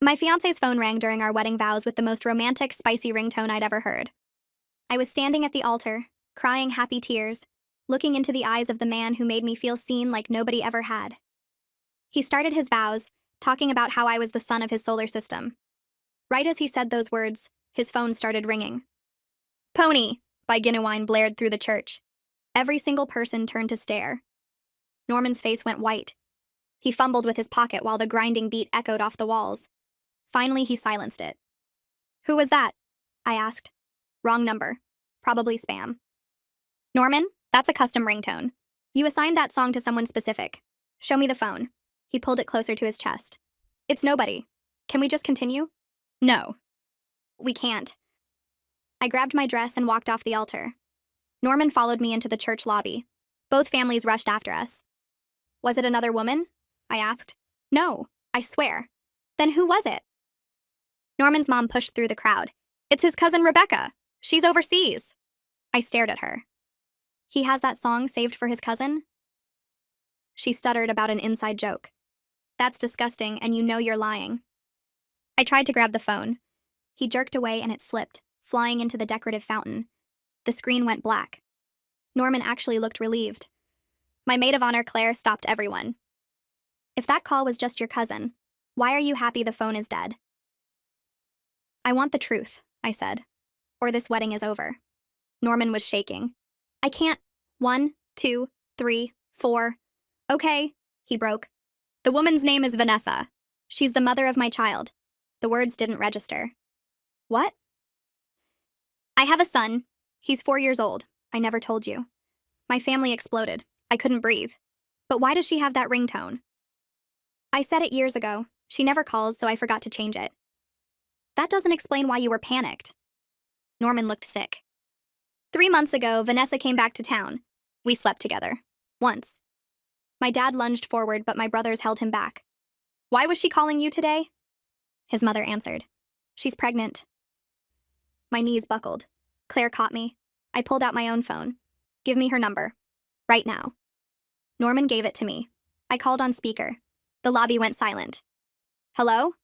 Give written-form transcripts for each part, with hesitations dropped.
My fiance's phone rang during our wedding vows with the most romantic, spicy ringtone I'd ever heard. I was standing at the altar, crying happy tears, looking into the eyes of the man who made me feel seen like nobody ever had. He started his vows, talking about how I was the sun of his solar system. Right as he said those words, his phone started ringing. "Pony" by Genuine blared through the church. Every single person turned to stare. Norman's face went white. He fumbled with his pocket while the grinding beat echoed off the walls. Finally, he silenced it. "Who was that?" I asked. "Wrong number. Probably spam." "Norman, that's a custom ringtone. You assigned that song to someone specific. Show me the phone." He pulled it closer to his chest. "It's nobody. Can we just continue?" "No. We can't." I grabbed my dress and walked off the altar. Norman followed me into the church lobby. Both families rushed after us. "Was it another woman?" I asked. "No, I swear." "Then who was it?" Norman's mom pushed through the crowd. "It's his cousin Rebecca. She's overseas." I stared at her. "He has that song saved for his cousin?" She stuttered about an inside joke. "That's disgusting, and you know you're lying." I tried to grab the phone. He jerked away and it slipped, flying into the decorative fountain. The screen went black. Norman actually looked relieved. My maid of honor, Claire, stopped everyone. "If that call was just your cousin, why are you happy the phone is dead?" "I want the truth," I said, "or this wedding is over." Norman was shaking. "I can't. 1, 2, 3, 4. Okay," he broke. "The woman's name is Vanessa. She's the mother of my child." The words didn't register. "What?" "I have a son. He's 4 years old. I never told you." My family exploded. I couldn't breathe. "But why does she have that ringtone?" "I said it years ago. She never calls, so I forgot to change it." "That doesn't explain why you were panicked." Norman looked sick. 3 months ago, Vanessa came back to town. We slept together. Once. My dad lunged forward, but my brothers held him back. "Why was she calling you today?" His mother answered. "She's pregnant." My knees buckled. Claire caught me. I pulled out my own phone. "Give me her number. Right now." Norman gave it to me. I called on speaker. The lobby went silent. "Hello?"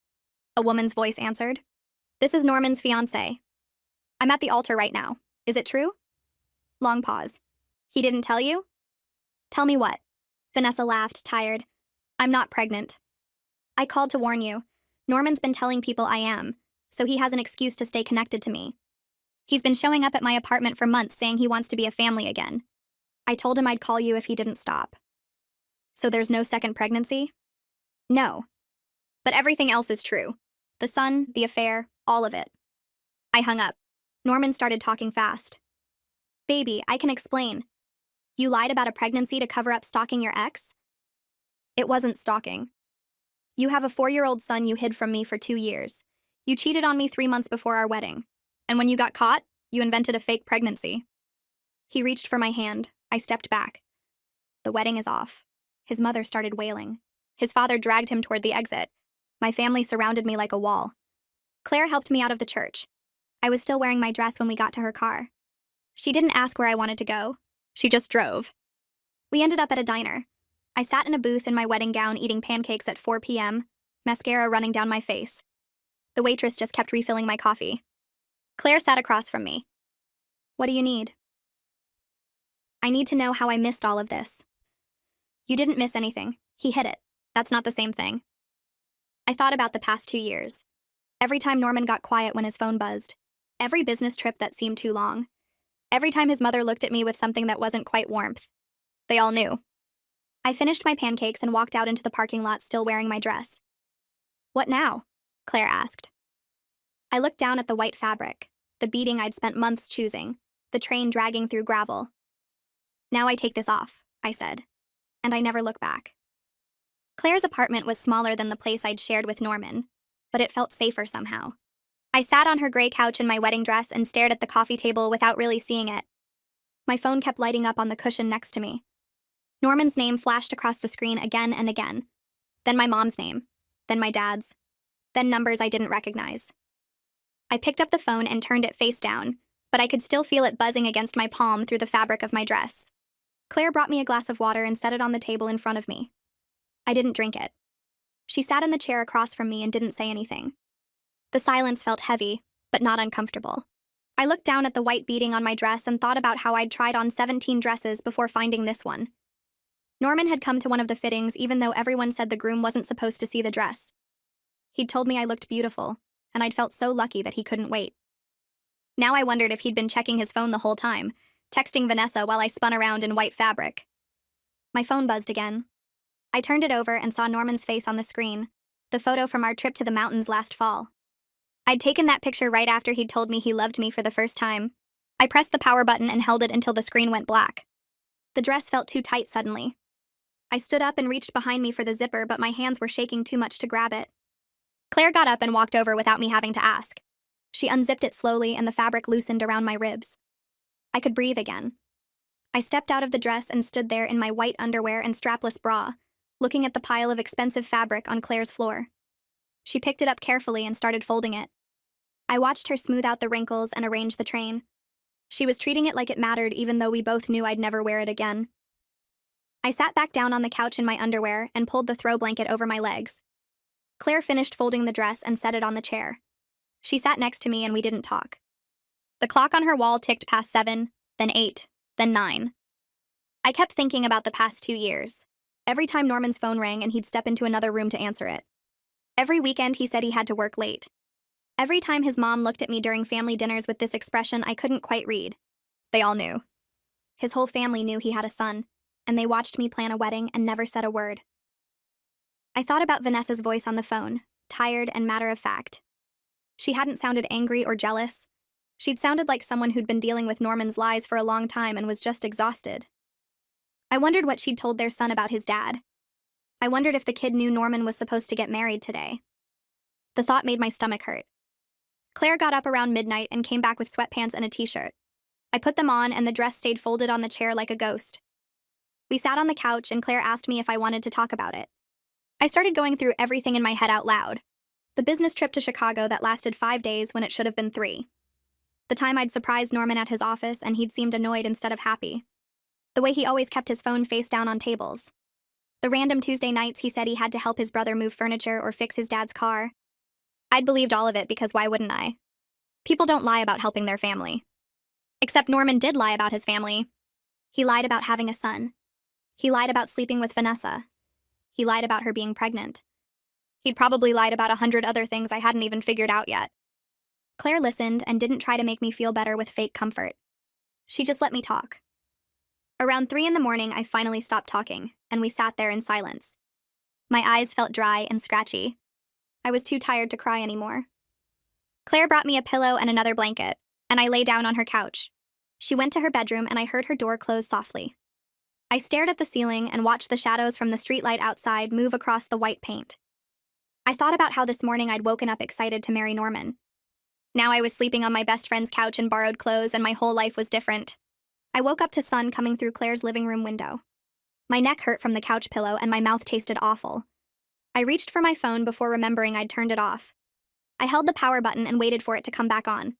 A woman's voice answered. "This is Norman's fiancé. I'm at the altar right now. Is it true?" Long pause. "He didn't tell you?" "Tell me what?" Vanessa laughed, tired. "I'm not pregnant." "I called to warn you. Norman's been telling people I am, so he has an excuse to stay connected to me. He's been showing up at my apartment for months saying he wants to be a family again. I told him I'd call you if he didn't stop." "So there's no second pregnancy?" "No. But everything else is true. The son, the affair, all of it." I hung up. Norman started talking fast. "Baby, I can explain. You lied about a pregnancy to cover up stalking your ex?" "It wasn't stalking. You have a 4-year-old son you hid from me for 2 years. You cheated on me 3 months before our wedding. And when you got caught, you invented a fake pregnancy." He reached for my hand. I stepped back. "The wedding is off." His mother started wailing. His father dragged him toward the exit. My family surrounded me like a wall. Claire helped me out of the church. I was still wearing my dress when we got to her car. She didn't ask where I wanted to go. She just drove. We ended up at a diner. I sat in a booth in my wedding gown eating pancakes at 4 p.m., mascara running down my face. The waitress just kept refilling my coffee. Claire sat across from me. "What do you need?" "I need to know how I missed all of this." "You didn't miss anything. He hid it. That's not the same thing." I thought about the past 2 years. Every time Norman got quiet when his phone buzzed. Every business trip that seemed too long. Every time his mother looked at me with something that wasn't quite warmth. They all knew. I finished my pancakes and walked out into the parking lot still wearing my dress. "What now?" Claire asked. I looked down at the white fabric, the beading I'd spent months choosing, the train dragging through gravel. "Now I take this off," I said, and I never look back. Claire's apartment was smaller than the place I'd shared with Norman, but it felt safer somehow. I sat on her gray couch in my wedding dress and stared at the coffee table without really seeing it. My phone kept lighting up on the cushion next to me. Norman's name flashed across the screen again and again. Then my mom's name. Then my dad's. Then numbers I didn't recognize. I picked up the phone and turned it face down, but I could still feel it buzzing against my palm through the fabric of my dress. Claire brought me a glass of water and set it on the table in front of me. I didn't drink it. She sat in the chair across from me and didn't say anything. The silence felt heavy, but not uncomfortable. I looked down at the white beading on my dress and thought about how I'd tried on 17 dresses before finding this one. Norman had come to one of the fittings even though everyone said the groom wasn't supposed to see the dress. He'd told me I looked beautiful, and I'd felt so lucky that he couldn't wait. Now I wondered if he'd been checking his phone the whole time, texting Vanessa while I spun around in white fabric. My phone buzzed again. I turned it over and saw Norman's face on the screen, the photo from our trip to the mountains last fall. I'd taken that picture right after he'd told me he loved me for the first time. I pressed the power button and held it until the screen went black. The dress felt too tight suddenly. I stood up and reached behind me for the zipper, but my hands were shaking too much to grab it. Claire got up and walked over without me having to ask. She unzipped it slowly and the fabric loosened around my ribs. I could breathe again. I stepped out of the dress and stood there in my white underwear and strapless bra, looking at the pile of expensive fabric on Claire's floor. She picked it up carefully and started folding it. I watched her smooth out the wrinkles and arrange the train. She was treating it like it mattered even though we both knew I'd never wear it again. I sat back down on the couch in my underwear and pulled the throw blanket over my legs. Claire finished folding the dress and set it on the chair. She sat next to me and we didn't talk. The clock on her wall ticked past 7, then 8, then 9. I kept thinking about the past 2 years. Every time Norman's phone rang and he'd step into another room to answer it. Every weekend he said he had to work late. Every time his mom looked at me during family dinners with this expression I couldn't quite read. They all knew. His whole family knew he had a son, and they watched me plan a wedding and never said a word. I thought about Vanessa's voice on the phone, tired and matter-of-fact. She hadn't sounded angry or jealous. She'd sounded like someone who'd been dealing with Norman's lies for a long time and was just exhausted. I wondered what she'd told their son about his dad. I wondered if the kid knew Norman was supposed to get married today. The thought made my stomach hurt. Claire got up around midnight and came back with sweatpants and a t-shirt. I put them on and the dress stayed folded on the chair like a ghost. We sat on the couch and Claire asked me if I wanted to talk about it. I started going through everything in my head out loud. The business trip to Chicago that lasted 5 days when it should have been 3. The time I'd surprised Norman at his office and he'd seemed annoyed instead of happy. The way he always kept his phone face down on tables. The random Tuesday nights he said he had to help his brother move furniture or fix his dad's car. I'd believed all of it because why wouldn't I? People don't lie about helping their family. Except Norman did lie about his family. He lied about having a son. He lied about sleeping with Vanessa. He lied about her being pregnant. He'd probably lied about 100 other things I hadn't even figured out yet. Claire listened and didn't try to make me feel better with fake comfort. She just let me talk. Around 3 in the morning, I finally stopped talking, and we sat there in silence. My eyes felt dry and scratchy. I was too tired to cry anymore. Claire brought me a pillow and another blanket, and I lay down on her couch. She went to her bedroom and I heard her door close softly. I stared at the ceiling and watched the shadows from the streetlight outside move across the white paint. I thought about how this morning I'd woken up excited to marry Norman. Now I was sleeping on my best friend's couch in borrowed clothes and my whole life was different. I woke up to sun coming through Claire's living room window. My neck hurt from the couch pillow and my mouth tasted awful. I reached for my phone before remembering I'd turned it off. I held the power button and waited for it to come back on.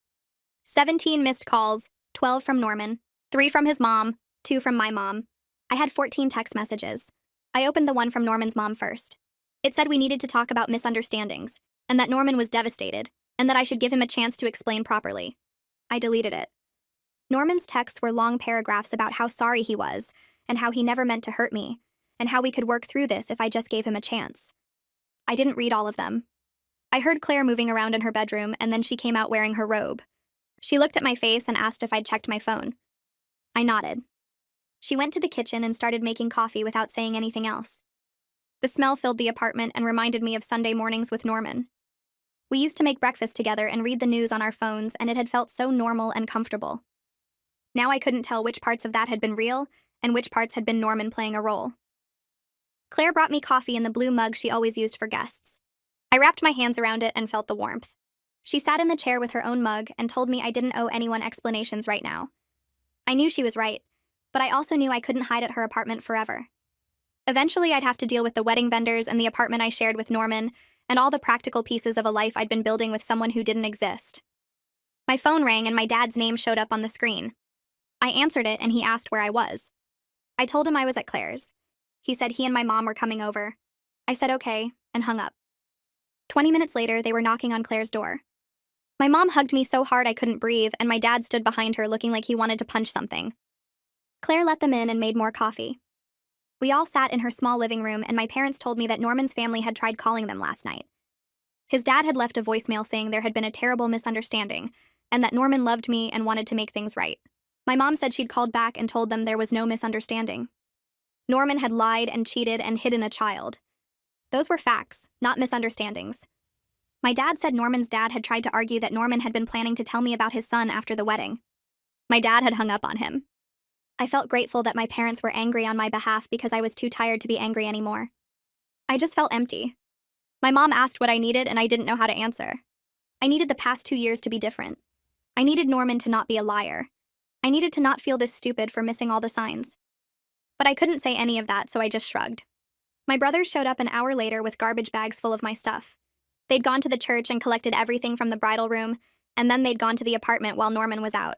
17 missed calls, 12 from Norman, 3 from his mom, 2 from my mom. I had 14 text messages. I opened the one from Norman's mom first. It said we needed to talk about misunderstandings, and that Norman was devastated, and that I should give him a chance to explain properly. I deleted it. Norman's texts were long paragraphs about how sorry he was, and how he never meant to hurt me, and how we could work through this if I just gave him a chance. I didn't read all of them. I heard Claire moving around in her bedroom, and then she came out wearing her robe. She looked at my face and asked if I'd checked my phone. I nodded. She went to the kitchen and started making coffee without saying anything else. The smell filled the apartment and reminded me of Sunday mornings with Norman. We used to make breakfast together and read the news on our phones, and it had felt so normal and comfortable. Now I couldn't tell which parts of that had been real and which parts had been Norman playing a role. Claire brought me coffee in the blue mug she always used for guests. I wrapped my hands around it and felt the warmth. She sat in the chair with her own mug and told me I didn't owe anyone explanations right now. I knew she was right, but I also knew I couldn't hide at her apartment forever. Eventually, I'd have to deal with the wedding vendors and the apartment I shared with Norman, and all the practical pieces of a life I'd been building with someone who didn't exist. My phone rang and my dad's name showed up on the screen. I answered it and he asked where I was. I told him I was at Claire's. He said he and my mom were coming over. I said okay, and hung up. 20 minutes later, they were knocking on Claire's door. My mom hugged me so hard I couldn't breathe, and my dad stood behind her looking like he wanted to punch something. Claire let them in and made more coffee. We all sat in her small living room, and my parents told me that Norman's family had tried calling them last night. His dad had left a voicemail saying there had been a terrible misunderstanding, and that Norman loved me and wanted to make things right. My mom said she'd called back and told them there was no misunderstanding. Norman had lied and cheated and hidden a child. Those were facts, not misunderstandings. My dad said Norman's dad had tried to argue that Norman had been planning to tell me about his son after the wedding. My dad had hung up on him. I felt grateful that my parents were angry on my behalf because I was too tired to be angry anymore. I just felt empty. My mom asked what I needed, and I didn't know how to answer. I needed the past 2 years to be different. I needed Norman to not be a liar. I needed to not feel this stupid for missing all the signs. But I couldn't say any of that, so I just shrugged. My brothers showed up an hour later with garbage bags full of my stuff. They'd gone to the church and collected everything from the bridal room, and then they'd gone to the apartment while Norman was out.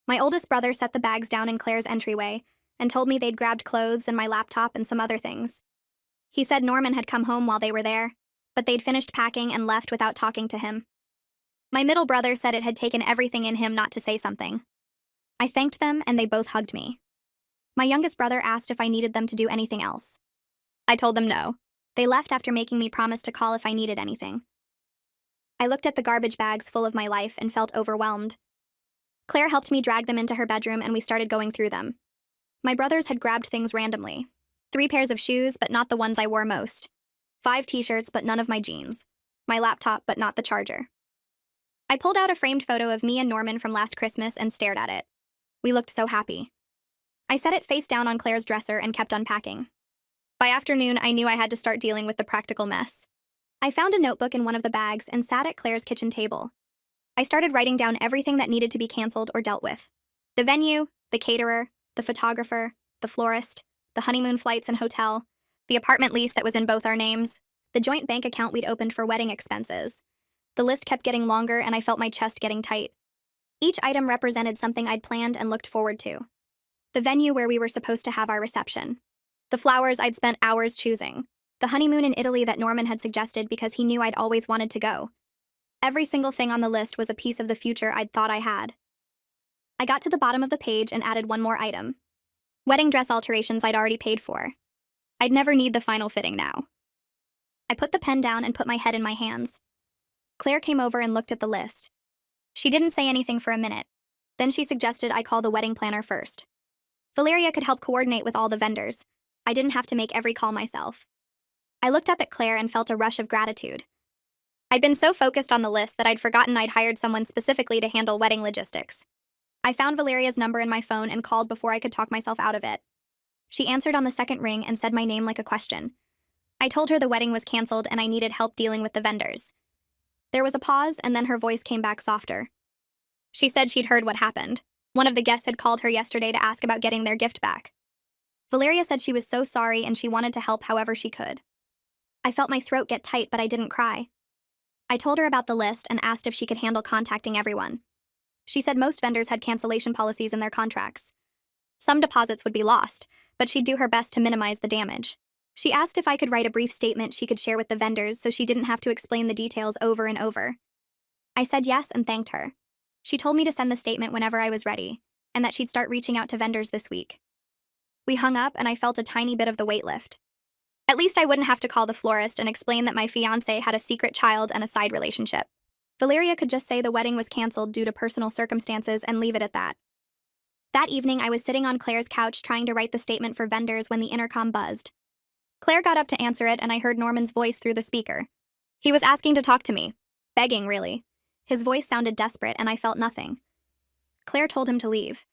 My oldest brother set the bags down in Claire's entryway and told me they'd grabbed clothes and my laptop and some other things. He said Norman had come home while they were there, but they'd finished packing and left without talking to him. My middle brother said it had taken everything in him not to say something. I thanked them, and they both hugged me. My youngest brother asked if I needed them to do anything else. I told them no. They left after making me promise to call if I needed anything. I looked at the garbage bags full of my life and felt overwhelmed. Claire helped me drag them into her bedroom, and we started going through them. My brothers had grabbed things randomly. 3 pairs of shoes, but not the ones I wore most. 5 t-shirts, but none of my jeans. My laptop, but not the charger. I pulled out a framed photo of me and Norman from last Christmas and stared at it. We looked so happy. I set it face down on Claire's dresser and kept unpacking. By afternoon, I knew I had to start dealing with the practical mess. I found a notebook in one of the bags and sat at Claire's kitchen table. I started writing down everything that needed to be canceled or dealt with. The venue, the caterer, the photographer, the florist, the honeymoon flights and hotel, the apartment lease that was in both our names, the joint bank account we'd opened for wedding expenses. The list kept getting longer, and I felt my chest getting tight. Each item represented something I'd planned and looked forward to. The venue where we were supposed to have our reception. The flowers I'd spent hours choosing. The honeymoon in Italy that Norman had suggested because he knew I'd always wanted to go. Every single thing on the list was a piece of the future I'd thought I had. I got to the bottom of the page and added one more item. Wedding dress alterations I'd already paid for. I'd never need the final fitting now. I put the pen down and put my head in my hands. Claire came over and looked at the list. She didn't say anything for a minute. Then she suggested I call the wedding planner first. Valeria could help coordinate with all the vendors. I didn't have to make every call myself. I looked up at Claire and felt a rush of gratitude. I'd been so focused on the list that I'd forgotten I'd hired someone specifically to handle wedding logistics. I found Valeria's number in my phone and called before I could talk myself out of it. She answered on the second ring and said my name like a question. I told her the wedding was canceled and I needed help dealing with the vendors. There was a pause, and then her voice came back softer. She said she'd heard what happened. One of the guests had called her yesterday to ask about getting their gift back. Valeria said she was so sorry and she wanted to help however she could. I felt my throat get tight, but I didn't cry. I told her about the list and asked if she could handle contacting everyone. She said most vendors had cancellation policies in their contracts. Some deposits would be lost, but she'd do her best to minimize the damage. She asked if I could write a brief statement she could share with the vendors so she didn't have to explain the details over and over. I said yes and thanked her. She told me to send the statement whenever I was ready, and that she'd start reaching out to vendors this week. We hung up, and I felt a tiny bit of the weight lift. At least I wouldn't have to call the florist and explain that my fiancé had a secret child and a side relationship. Valeria could just say the wedding was canceled due to personal circumstances and leave it at that. That evening, I was sitting on Claire's couch trying to write the statement for vendors when the intercom buzzed. Claire got up to answer it, and I heard Norman's voice through the speaker. He was asking to talk to me. Begging, really. His voice sounded desperate, and I felt nothing. Claire told him to leave.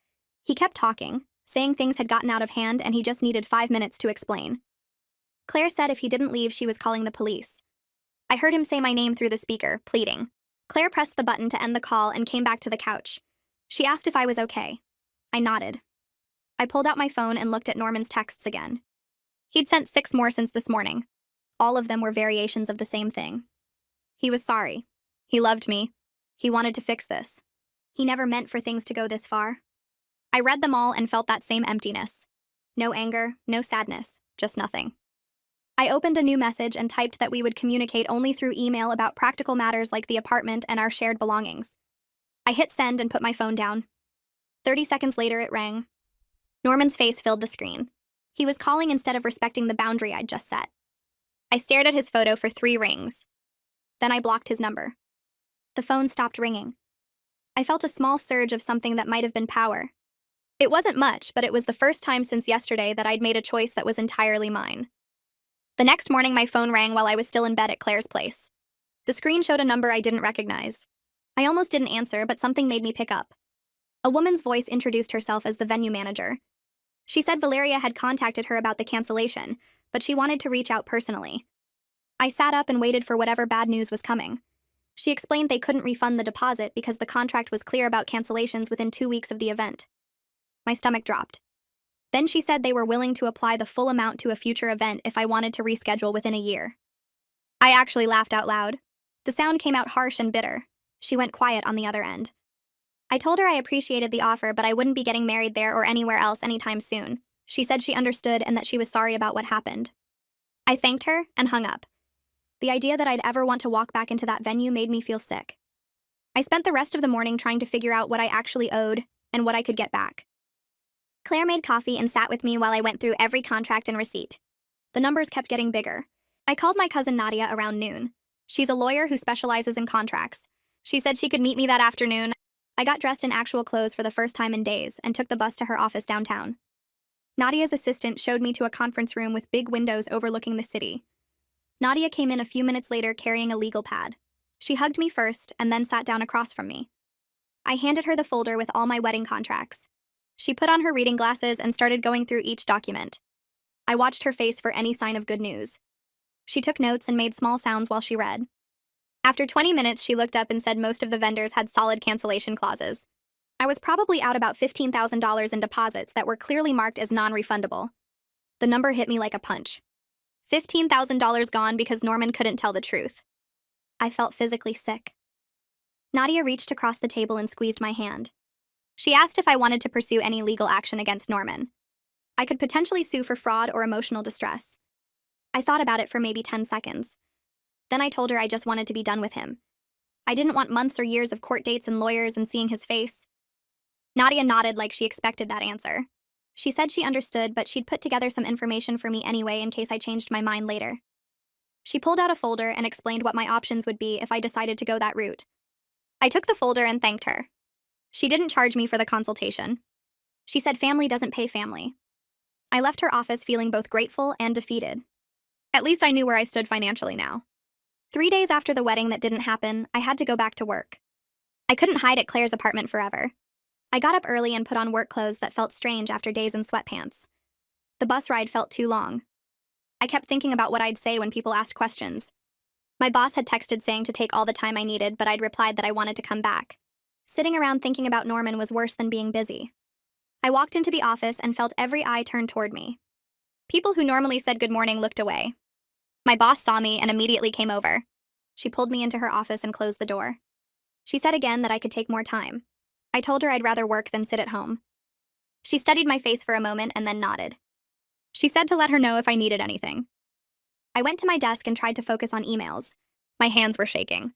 He kept talking, saying things had gotten out of hand and he just needed 5 minutes to explain. Claire said if he didn't leave, she was calling the police. I heard him say my name through the speaker, pleading. Claire pressed the button to end the call and came back to the couch. She asked if I was okay. I nodded. I pulled out my phone and looked at Norman's texts again. He'd sent 6 more since this morning. All of them were variations of the same thing. He was sorry. He loved me. He wanted to fix this. He never meant for things to go this far. I read them all and felt that same emptiness. No anger, no sadness, just nothing. I opened a new message and typed that we would communicate only through email about practical matters like the apartment and our shared belongings. I hit send and put my phone down. 30 seconds later, it rang. Norman's face filled the screen. He was calling instead of respecting the boundary I'd just set. I stared at his photo for 3 rings. Then I blocked his number. The phone stopped ringing. I felt a small surge of something that might have been power. It wasn't much, but it was the first time since yesterday that I'd made a choice that was entirely mine. The next morning, my phone rang while I was still in bed at Claire's place. The screen showed a number I didn't recognize. I almost didn't answer, but something made me pick up. A woman's voice introduced herself as the venue manager. She said Valeria had contacted her about the cancellation, but she wanted to reach out personally. I sat up and waited for whatever bad news was coming. She explained they couldn't refund the deposit because the contract was clear about cancellations within 2 weeks of the event. My stomach dropped. Then she said they were willing to apply the full amount to a future event if I wanted to reschedule within a year. I actually laughed out loud. The sound came out harsh and bitter. She went quiet on the other end. I told her I appreciated the offer, but I wouldn't be getting married there or anywhere else anytime soon. She said she understood and that she was sorry about what happened. I thanked her and hung up. The idea that I'd ever want to walk back into that venue made me feel sick. I spent the rest of the morning trying to figure out what I actually owed and what I could get back. Claire made coffee and sat with me while I went through every contract and receipt. The numbers kept getting bigger. I called my cousin Nadia around noon. She's a lawyer who specializes in contracts. She said she could meet me that afternoon. I got dressed in actual clothes for the first time in days and took the bus to her office downtown. Nadia's assistant showed me to a conference room with big windows overlooking the city. Nadia came in a few minutes later carrying a legal pad. She hugged me first and then sat down across from me. I handed her the folder with all my wedding contracts. She put on her reading glasses and started going through each document. I watched her face for any sign of good news. She took notes and made small sounds while she read. After 20 minutes, she looked up and said most of the vendors had solid cancellation clauses. I was probably out about $15,000 in deposits that were clearly marked as non-refundable. The number hit me like a punch. $15,000 gone because Norman couldn't tell the truth. I felt physically sick. Nadia reached across the table and squeezed my hand. She asked if I wanted to pursue any legal action against Norman. I could potentially sue for fraud or emotional distress. I thought about it for maybe 10 seconds. Then I told her I just wanted to be done with him. I didn't want months or years of court dates and lawyers and seeing his face. Nadia nodded like she expected that answer. She said she understood, but she'd put together some information for me anyway in case I changed my mind later. She pulled out a folder and explained what my options would be if I decided to go that route. I took the folder and thanked her. She didn't charge me for the consultation. She said family doesn't pay family. I left her office feeling both grateful and defeated. At least I knew where I stood financially now. 3 days after the wedding that didn't happen, I had to go back to work. I couldn't hide at Claire's apartment forever. I got up early and put on work clothes that felt strange after days in sweatpants. The bus ride felt too long. I kept thinking about what I'd say when people asked questions. My boss had texted saying to take all the time I needed, but I'd replied that I wanted to come back. Sitting around thinking about Norman was worse than being busy. I walked into the office and felt every eye turned toward me. People who normally said good morning looked away. My boss saw me and immediately came over. She pulled me into her office and closed the door. She said again that I could take more time. I told her I'd rather work than sit at home. She studied my face for a moment and then nodded. She said to let her know if I needed anything. I went to my desk and tried to focus on emails. My hands were shaking.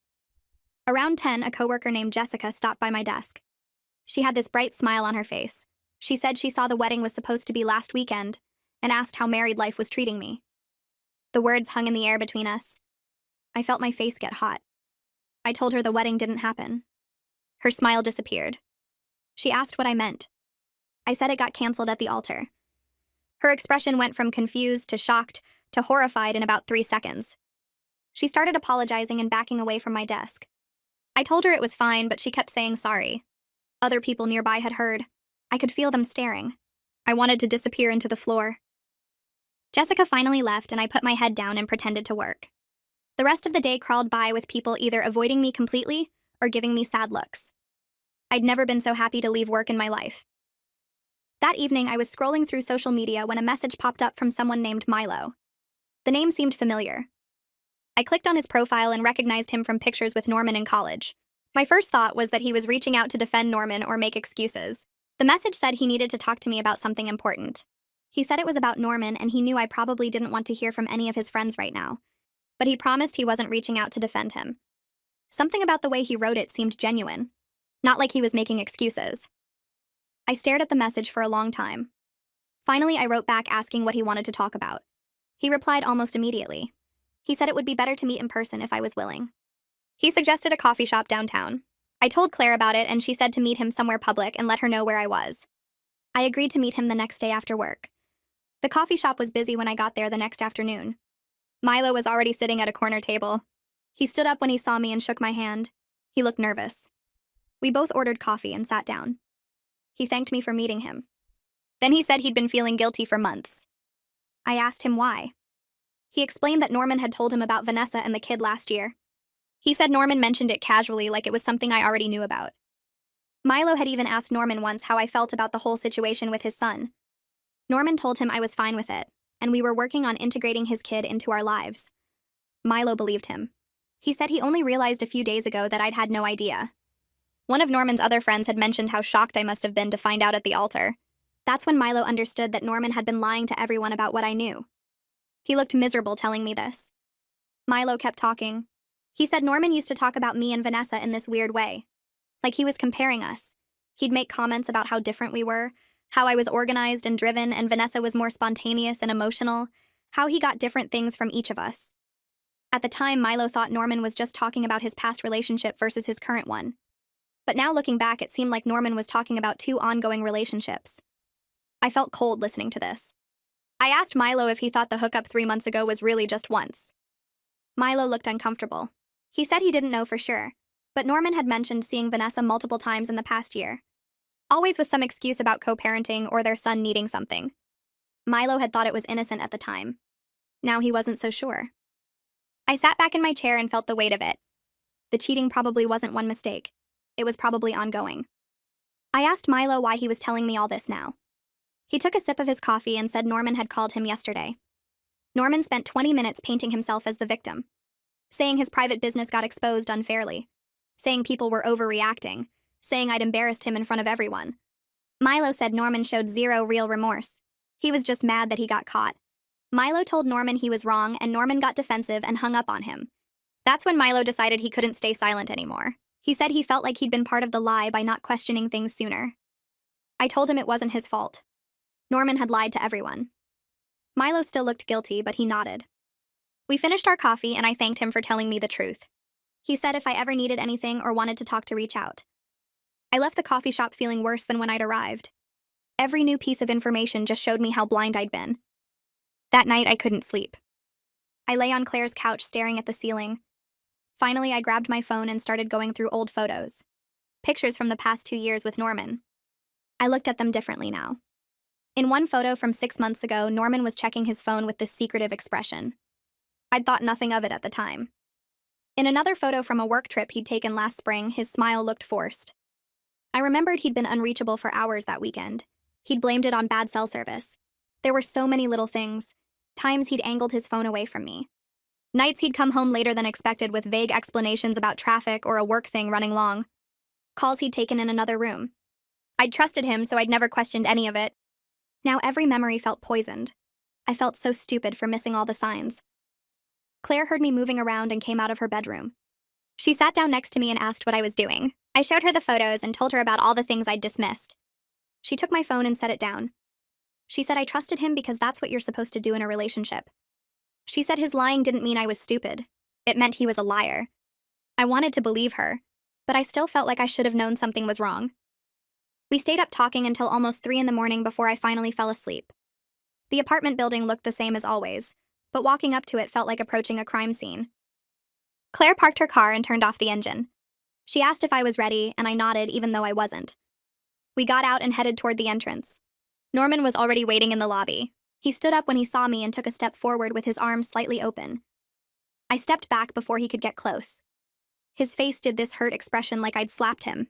Around 10, a coworker named Jessica stopped by my desk. She had this bright smile on her face. She said she saw the wedding was supposed to be last weekend and asked how married life was treating me. The words hung in the air between us. I felt my face get hot. I told her the wedding didn't happen. Her smile disappeared. She asked what I meant. I said it got canceled at the altar. Her expression went from confused to shocked to horrified in about 3 seconds. She started apologizing and backing away from my desk. I told her it was fine, but she kept saying sorry. Other people nearby had heard. I could feel them staring. I wanted to disappear into the floor. Jessica finally left, and I put my head down and pretended to work. The rest of the day crawled by with people either avoiding me completely or giving me sad looks. I'd never been so happy to leave work in my life. That evening, I was scrolling through social media when a message popped up from someone named Milo. The name seemed familiar. I clicked on his profile and recognized him from pictures with Norman in college. My first thought was that he was reaching out to defend Norman or make excuses. The message said he needed to talk to me about something important. He said it was about Norman and he knew I probably didn't want to hear from any of his friends right now. But he promised he wasn't reaching out to defend him. Something about the way he wrote it seemed genuine, not like he was making excuses. I stared at the message for a long time. Finally, I wrote back asking what he wanted to talk about. He replied almost immediately. He said it would be better to meet in person if I was willing. He suggested a coffee shop downtown. I told Claire about it and she said to meet him somewhere public and let her know where I was. I agreed to meet him the next day after work. The coffee shop was busy when I got there the next afternoon. Milo was already sitting at a corner table. He stood up when he saw me and shook my hand. He looked nervous. We both ordered coffee and sat down. He thanked me for meeting him. Then he said he'd been feeling guilty for months. I asked him why. He explained that Norman had told him about Vanessa and the kid last year. He said Norman mentioned it casually like it was something I already knew about. Milo had even asked Norman once how I felt about the whole situation with his son. Norman told him I was fine with it, and we were working on integrating his kid into our lives. Milo believed him. He said he only realized a few days ago that I'd had no idea. One of Norman's other friends had mentioned how shocked I must have been to find out at the altar. That's when Milo understood that Norman had been lying to everyone about what I knew. He looked miserable telling me this. Milo kept talking. He said Norman used to talk about me and Vanessa in this weird way. Like he was comparing us. He'd make comments about how different we were, how I was organized and driven and Vanessa was more spontaneous and emotional, how he got different things from each of us. At the time, Milo thought Norman was just talking about his past relationship versus his current one. But now looking back, it seemed like Norman was talking about two ongoing relationships. I felt cold listening to this. I asked Milo if he thought the hookup 3 months ago was really just once. Milo looked uncomfortable. He said he didn't know for sure, but Norman had mentioned seeing Vanessa multiple times in the past year. Always with some excuse about co-parenting or their son needing something. Milo had thought it was innocent at the time. Now he wasn't so sure. I sat back in my chair and felt the weight of it. The cheating probably wasn't one mistake. It was probably ongoing. I asked Milo why he was telling me all this now. He took a sip of his coffee and said Norman had called him yesterday. Norman spent 20 minutes painting himself as the victim, saying his private business got exposed unfairly, saying people were overreacting, saying I'd embarrassed him in front of everyone. Milo said Norman showed zero real remorse. He was just mad that he got caught. Milo told Norman he was wrong and Norman got defensive and hung up on him. That's when Milo decided he couldn't stay silent anymore. He said he felt like he'd been part of the lie by not questioning things sooner. I told him it wasn't his fault. Norman had lied to everyone. Milo still looked guilty, but he nodded. We finished our coffee and I thanked him for telling me the truth. He said if I ever needed anything or wanted to talk to reach out. I left the coffee shop feeling worse than when I'd arrived. Every new piece of information just showed me how blind I'd been. That night, I couldn't sleep. I lay on Claire's couch staring at the ceiling. Finally, I grabbed my phone and started going through old photos. Pictures from the past 2 years with Norman. I looked at them differently now. In one photo from 6 months ago, Norman was checking his phone with this secretive expression. I'd thought nothing of it at the time. In another photo from a work trip he'd taken last spring, his smile looked forced. I remembered he'd been unreachable for hours that weekend. He'd blamed it on bad cell service. There were so many little things. Times he'd angled his phone away from me. Nights he'd come home later than expected with vague explanations about traffic or a work thing running long. Calls he'd taken in another room. I'd trusted him, so I'd never questioned any of it. Now every memory felt poisoned. I felt so stupid for missing all the signs. Claire heard me moving around and came out of her bedroom. She sat down next to me and asked what I was doing. I showed her the photos and told her about all the things I'd dismissed. She took my phone and set it down. She said I trusted him because that's what you're supposed to do in a relationship. She said his lying didn't mean I was stupid. It meant he was a liar. I wanted to believe her, but I still felt like I should have known something was wrong. We stayed up talking until almost 3 in the morning before I finally fell asleep. The apartment building looked the same as always, but walking up to it felt like approaching a crime scene. Claire parked her car and turned off the engine. She asked if I was ready, and I nodded even though I wasn't. We got out and headed toward the entrance. Norman was already waiting in the lobby. He stood up when he saw me and took a step forward with his arms slightly open. I stepped back before he could get close. His face did this hurt expression like I'd slapped him.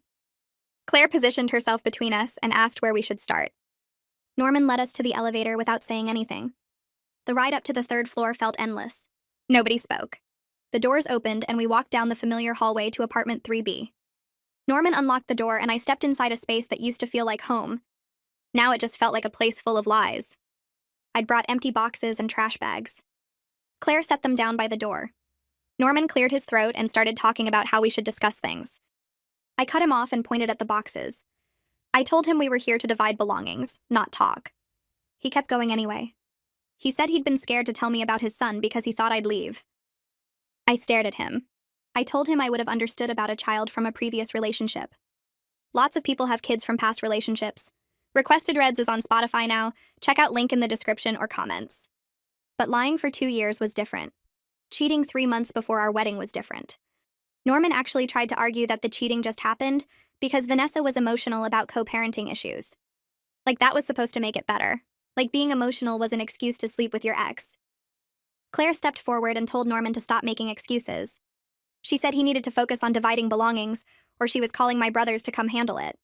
Claire positioned herself between us and asked where we should start. Norman led us to the elevator without saying anything. The ride up to the 3rd floor felt endless. Nobody spoke. The doors opened and we walked down the familiar hallway to apartment 3B. Norman unlocked the door and I stepped inside a space that used to feel like home. Now it just felt like a place full of lies. I'd brought empty boxes and trash bags. Claire set them down by the door. Norman cleared his throat and started talking about how we should discuss things. I cut him off and pointed at the boxes. I told him we were here to divide belongings, not talk. He kept going anyway. He said he'd been scared to tell me about his son because he thought I'd leave. I stared at him. I told him I would have understood about a child from a previous relationship. Lots of people have kids from past relationships. Requested Reds is on Spotify now. Check out link in the description or comments. But lying for 2 years was different. Cheating 3 months before our wedding was different. Norman actually tried to argue that the cheating just happened because Vanessa was emotional about co-parenting issues. Like that was supposed to make it better. Like being emotional was an excuse to sleep with your ex. Claire stepped forward and told Norman to stop making excuses. She said he needed to focus on dividing belongings, or she was calling my brothers to come handle it.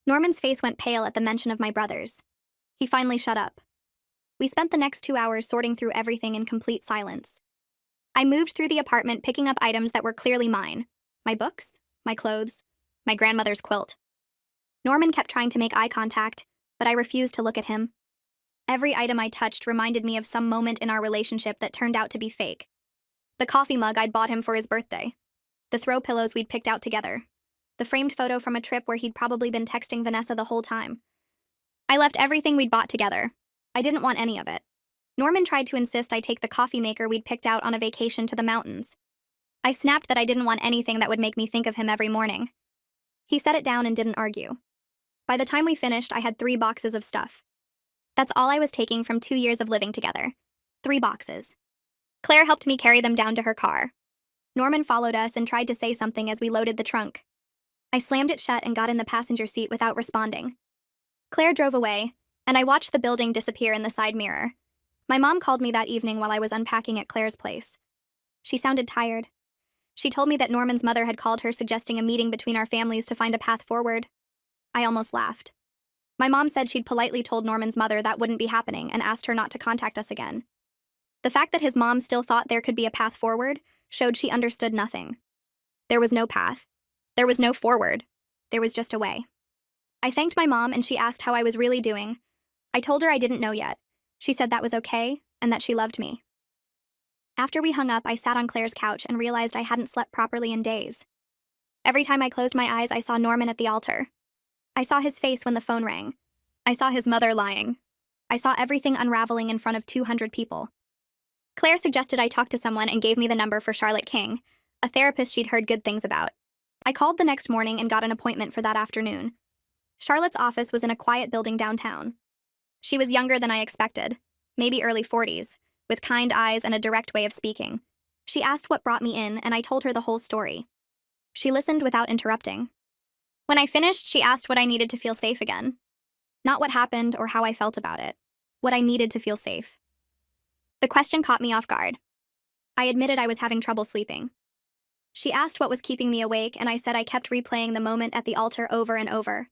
Norman's face went pale at the mention of my brothers. He finally shut up. We spent the next 2 hours sorting through everything in complete silence. I moved through the apartment picking up items that were clearly mine. My books, my clothes, my grandmother's quilt. Norman kept trying to make eye contact, but I refused to look at him. Every item I touched reminded me of some moment in our relationship that turned out to be fake. The coffee mug I'd bought him for his birthday. The throw pillows we'd picked out together. The framed photo from a trip where he'd probably been texting Vanessa the whole time. I left everything we'd bought together. I didn't want any of it. Norman tried to insist I take the coffee maker we'd picked out on a vacation to the mountains. I snapped that I didn't want anything that would make me think of him every morning. He set it down and didn't argue. By the time we finished, I had 3 boxes of stuff. That's all I was taking from 2 years of living together. 3 boxes. Claire helped me carry them down to her car. Norman followed us and tried to say something as we loaded the trunk. I slammed it shut and got in the passenger seat without responding. Claire drove away, and I watched the building disappear in the side mirror. My mom called me that evening while I was unpacking at Claire's place. She sounded tired. She told me that Norman's mother had called her suggesting a meeting between our families to find a path forward. I almost laughed. My mom said she'd politely told Norman's mother that wouldn't be happening and asked her not to contact us again. The fact that his mom still thought there could be a path forward showed she understood nothing. There was no path. There was no forward. There was just a way. I thanked my mom and she asked how I was really doing. I told her I didn't know yet. She said that was okay and that she loved me. After we hung up, I sat on Claire's couch and realized I hadn't slept properly in days. Every time I closed my eyes, I saw Norman at the altar. I saw his face when the phone rang. I saw his mother lying. I saw everything unraveling in front of 200 people. Claire suggested I talk to someone and gave me the number for Charlotte King, a therapist she'd heard good things about. I called the next morning and got an appointment for that afternoon. Charlotte's office was in a quiet building downtown. She was younger than I expected, maybe early 40s, with kind eyes and a direct way of speaking. She asked what brought me in, and I told her the whole story. She listened without interrupting. When I finished, she asked what I needed to feel safe again. Not what happened or how I felt about it. What I needed to feel safe. The question caught me off guard. I admitted I was having trouble sleeping. She asked what was keeping me awake, and I said I kept replaying the moment at the altar over and over.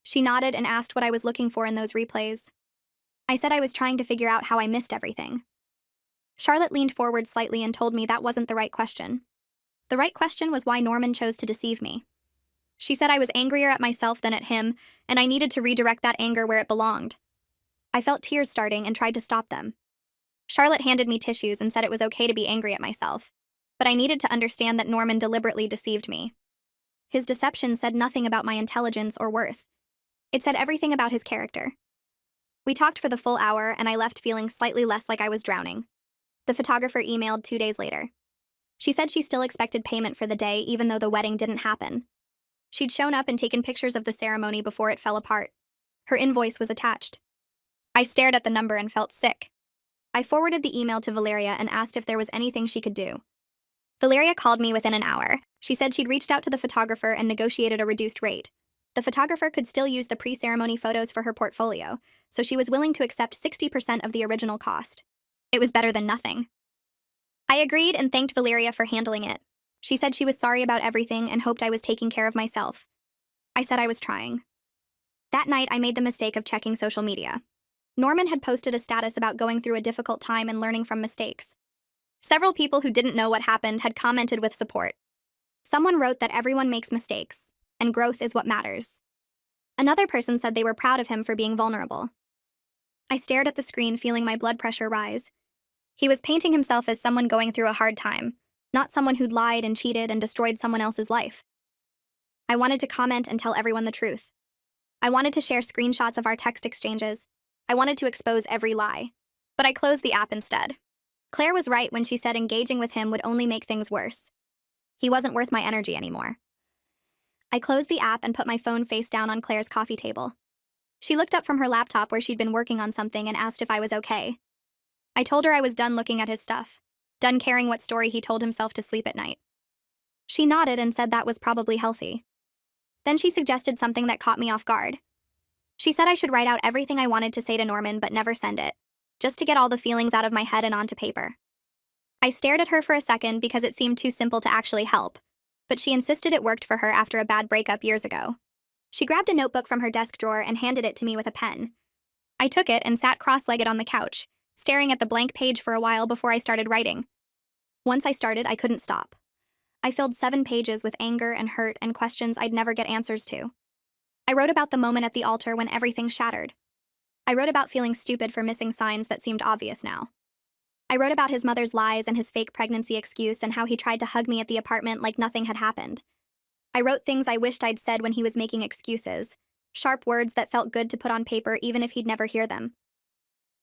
She nodded and asked what I was looking for in those replays. I said I was trying to figure out how I missed everything. Charlotte leaned forward slightly and told me that wasn't the right question. The right question was why Norman chose to deceive me. She said I was angrier at myself than at him, and I needed to redirect that anger where it belonged. I felt tears starting and tried to stop them. Charlotte handed me tissues and said it was okay to be angry at myself, but I needed to understand that Norman deliberately deceived me. His deception said nothing about my intelligence or worth. It said everything about his character. We talked for the full hour, and I left feeling slightly less like I was drowning. The photographer emailed 2 days later. She said she still expected payment for the day, even though the wedding didn't happen. She'd shown up and taken pictures of the ceremony before it fell apart. Her invoice was attached. I stared at the number and felt sick. I forwarded the email to Valeria and asked if there was anything she could do. Valeria called me within an hour. She said she'd reached out to the photographer and negotiated a reduced rate. The photographer could still use the pre-ceremony photos for her portfolio, so she was willing to accept 60% of the original cost. It was better than nothing. I agreed and thanked Valeria for handling it. She said she was sorry about everything and hoped I was taking care of myself. I said I was trying. That night, I made the mistake of checking social media. Norman had posted a status about going through a difficult time and learning from mistakes. Several people who didn't know what happened had commented with support. Someone wrote that everyone makes mistakes, and growth is what matters. Another person said they were proud of him for being vulnerable. I stared at the screen, feeling my blood pressure rise. He was painting himself as someone going through a hard time, not someone who'd lied and cheated and destroyed someone else's life. I wanted to comment and tell everyone the truth. I wanted to share screenshots of our text exchanges. I wanted to expose every lie. But I closed the app instead. Claire was right when she said engaging with him would only make things worse. He wasn't worth my energy anymore. I closed the app and put my phone face down on Claire's coffee table. She looked up from her laptop where she'd been working on something and asked if I was okay. I told her I was done looking at his stuff, done caring what story he told himself to sleep at night. She nodded and said that was probably healthy. Then she suggested something that caught me off guard. She said I should write out everything I wanted to say to Norman but never send it, just to get all the feelings out of my head and onto paper. I stared at her for a second because it seemed too simple to actually help, but she insisted it worked for her after a bad breakup years ago. She grabbed a notebook from her desk drawer and handed it to me with a pen. I took it and sat cross-legged on the couch, staring at the blank page for a while before I started writing. Once I started, I couldn't stop. I filled 7 pages with anger and hurt and questions I'd never get answers to. I wrote about the moment at the altar when everything shattered. I wrote about feeling stupid for missing signs that seemed obvious now. I wrote about his mother's lies and his fake pregnancy excuse and how he tried to hug me at the apartment like nothing had happened. I wrote things I wished I'd said when he was making excuses, sharp words that felt good to put on paper even if he'd never hear them.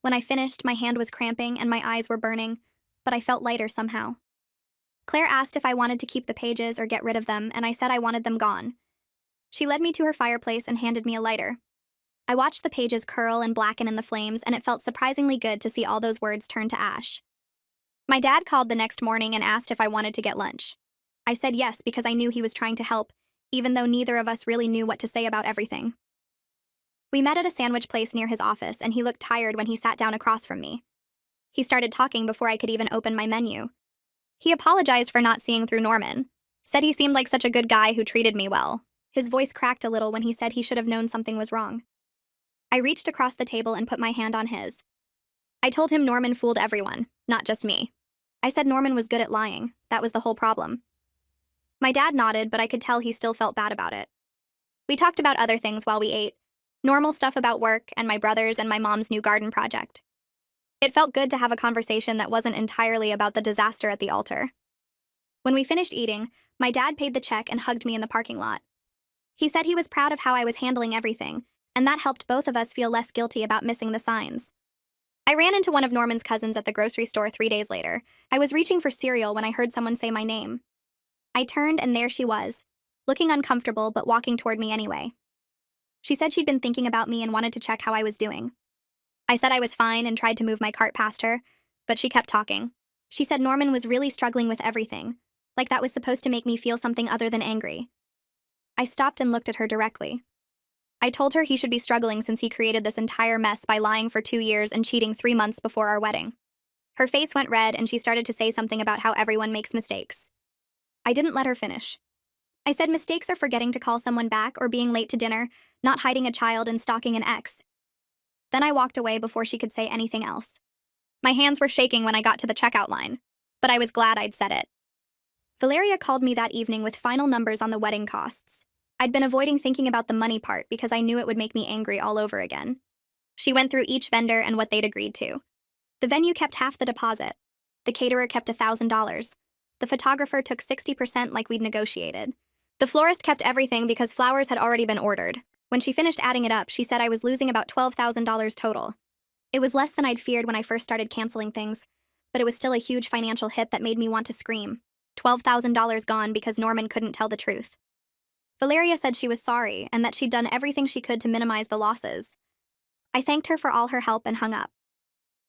When I finished, my hand was cramping and my eyes were burning, but I felt lighter somehow. Claire asked if I wanted to keep the pages or get rid of them, and I said I wanted them gone. She led me to her fireplace and handed me a lighter. I watched the pages curl and blacken in the flames, and it felt surprisingly good to see all those words turn to ash. My dad called the next morning and asked if I wanted to get lunch. I said yes because I knew he was trying to help, even though neither of us really knew what to say about everything. We met at a sandwich place near his office, and he looked tired when he sat down across from me. He started talking before I could even open my menu. He apologized for not seeing through Norman, said he seemed like such a good guy who treated me well. His voice cracked a little when he said he should have known something was wrong. I reached across the table and put my hand on his. I told him Norman fooled everyone, not just me. I said Norman was good at lying. That was the whole problem. My dad nodded, but I could tell he still felt bad about it. We talked about other things while we ate, normal stuff about work and my brothers and my mom's new garden project. It felt good to have a conversation that wasn't entirely about the disaster at the altar. When we finished eating, my dad paid the check and hugged me in the parking lot. He said he was proud of how I was handling everything, and that helped both of us feel less guilty about missing the signs. I ran into one of Norman's cousins at the grocery store 3 days later. I was reaching for cereal when I heard someone say my name. I turned and there she was, looking uncomfortable but walking toward me anyway. She said she'd been thinking about me and wanted to check how I was doing. I said I was fine and tried to move my cart past her, but she kept talking. She said Norman was really struggling with everything, like that was supposed to make me feel something other than angry. I stopped and looked at her directly. I told her he should be struggling since he created this entire mess by lying for 2 years and cheating 3 months before our wedding. Her face went red and she started to say something about how everyone makes mistakes. I didn't let her finish. I said mistakes are forgetting to call someone back or being late to dinner, not hiding a child and stalking an ex. Then I walked away before she could say anything else. My hands were shaking when I got to the checkout line, but I was glad I'd said it. Valeria called me that evening with final numbers on the wedding costs. I'd been avoiding thinking about the money part because I knew it would make me angry all over again. She went through each vendor and what they'd agreed to. The venue kept half the deposit. The caterer kept $1,000. The photographer took 60% like we'd negotiated. The florist kept everything because flowers had already been ordered. When she finished adding it up, she said I was losing about $12,000 total. It was less than I'd feared when I first started canceling things, but it was still a huge financial hit that made me want to scream. $12,000 gone because Norman couldn't tell the truth. Valeria said she was sorry and that she'd done everything she could to minimize the losses. I thanked her for all her help and hung up.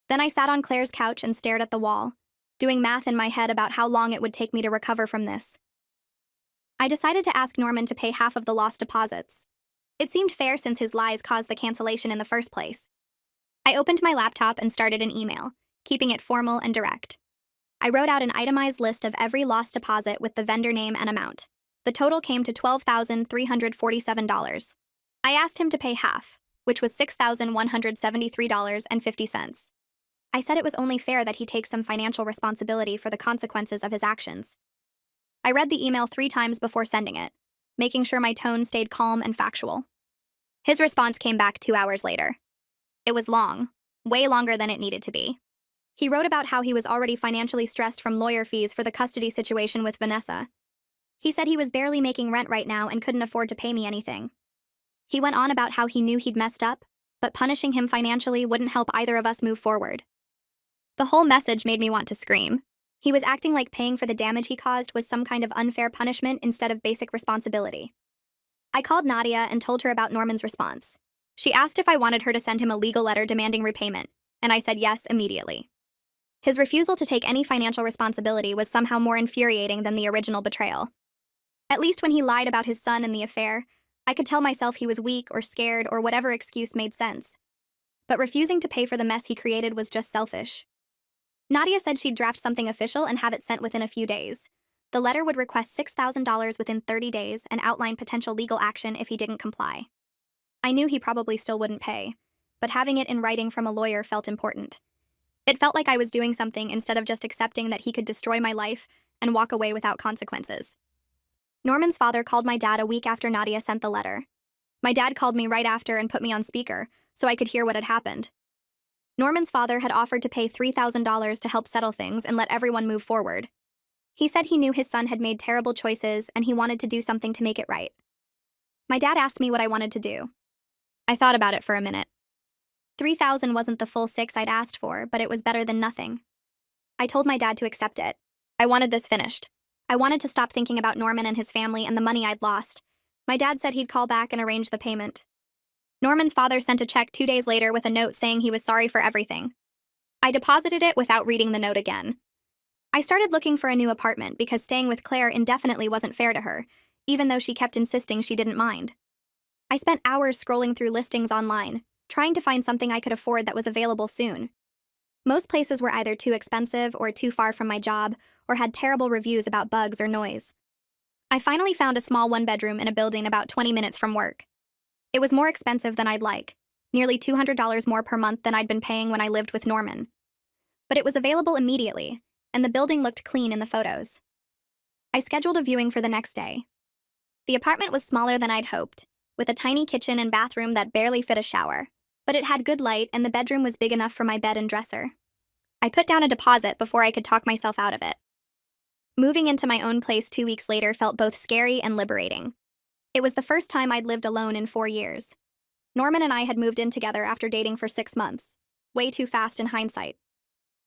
Then I sat on Claire's couch and stared at the wall, doing math in my head about how long it would take me to recover from this. I decided to ask Norman to pay half of the lost deposits. It seemed fair since his lies caused the cancellation in the first place. I opened my laptop and started an email, keeping it formal and direct. I wrote out an itemized list of every lost deposit with the vendor name and amount. The total came to $12,347. I asked him to pay half, which was $6,173.50. I said it was only fair that he take some financial responsibility for the consequences of his actions. I read the email 3 times before sending it, making sure my tone stayed calm and factual. His response came back 2 hours later. It was long, way longer than it needed to be. He wrote about how he was already financially stressed from lawyer fees for the custody situation with Vanessa. He said he was barely making rent right now and couldn't afford to pay me anything. He went on about how he knew he'd messed up, but punishing him financially wouldn't help either of us move forward. The whole message made me want to scream. He was acting like paying for the damage he caused was some kind of unfair punishment instead of basic responsibility. I called Nadia and told her about Norman's response. She asked if I wanted her to send him a legal letter demanding repayment, and I said yes immediately. His refusal to take any financial responsibility was somehow more infuriating than the original betrayal. At least when he lied about his son and the affair, I could tell myself he was weak or scared or whatever excuse made sense. But refusing to pay for the mess he created was just selfish. Nadia said she'd draft something official and have it sent within a few days. The letter would request $6,000 within 30 days and outline potential legal action if he didn't comply. I knew he probably still wouldn't pay, but having it in writing from a lawyer felt important. It felt like I was doing something instead of just accepting that he could destroy my life and walk away without consequences. Norman's father called my dad a week after Nadia sent the letter. My dad called me right after and put me on speaker, so I could hear what had happened. Norman's father had offered to pay $3,000 to help settle things and let everyone move forward. He said he knew his son had made terrible choices and he wanted to do something to make it right. My dad asked me what I wanted to do. I thought about it for a minute. $3,000 wasn't the full $6,000 I'd asked for, but it was better than nothing. I told my dad to accept it. I wanted this finished. I wanted to stop thinking about Norman and his family and the money I'd lost. My dad said he'd call back and arrange the payment. Norman's father sent a check 2 days later with a note saying he was sorry for everything. I deposited it without reading the note again. I started looking for a new apartment because staying with Claire indefinitely wasn't fair to her, even though she kept insisting she didn't mind. I spent hours scrolling through listings online, trying to find something I could afford that was available soon. Most places were either too expensive or too far from my job, or had terrible reviews about bugs or noise. I finally found a small one-bedroom in a building about 20 minutes from work. It was more expensive than I'd like, nearly $200 more per month than I'd been paying when I lived with Norman. But it was available immediately, and the building looked clean in the photos. I scheduled a viewing for the next day. The apartment was smaller than I'd hoped, with a tiny kitchen and bathroom that barely fit a shower, but it had good light and the bedroom was big enough for my bed and dresser. I put down a deposit before I could talk myself out of it. Moving into my own place 2 weeks later felt both scary and liberating. It was the first time I'd lived alone in 4 years. Norman and I had moved in together after dating for 6 months. Way too fast in hindsight.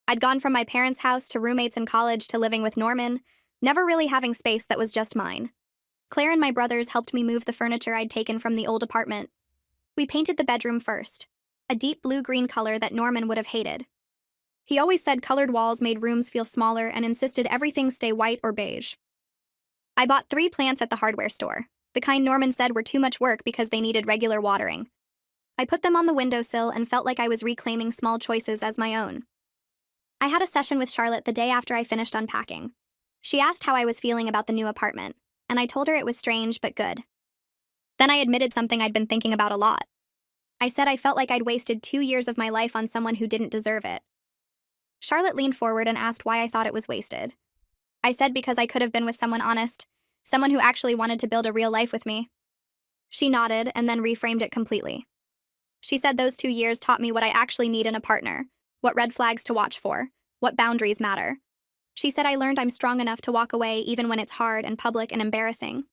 I'd gone from my parents' house to roommates in college to living with Norman, never really having space that was just mine. Claire and my brothers helped me move the furniture I'd taken from the old apartment. We painted the bedroom first, a deep blue-green color that Norman would have hated. He always said colored walls made rooms feel smaller and insisted everything stay white or beige. I bought 3 plants at the hardware store, the kind Norman said were too much work because they needed regular watering. I put them on the windowsill and felt like I was reclaiming small choices as my own. I had a session with Charlotte the day after I finished unpacking. She asked how I was feeling about the new apartment, and I told her it was strange but good. Then I admitted something I'd been thinking about a lot. I said I felt like I'd wasted 2 years of my life on someone who didn't deserve it. Charlotte leaned forward and asked why I thought it was wasted. I said because I could have been with someone honest, someone who actually wanted to build a real life with me. She nodded and then reframed it completely. She said those 2 years taught me what I actually need in a partner, what red flags to watch for, what boundaries matter. She said I learned I'm strong enough to walk away even when it's hard and public and embarrassing.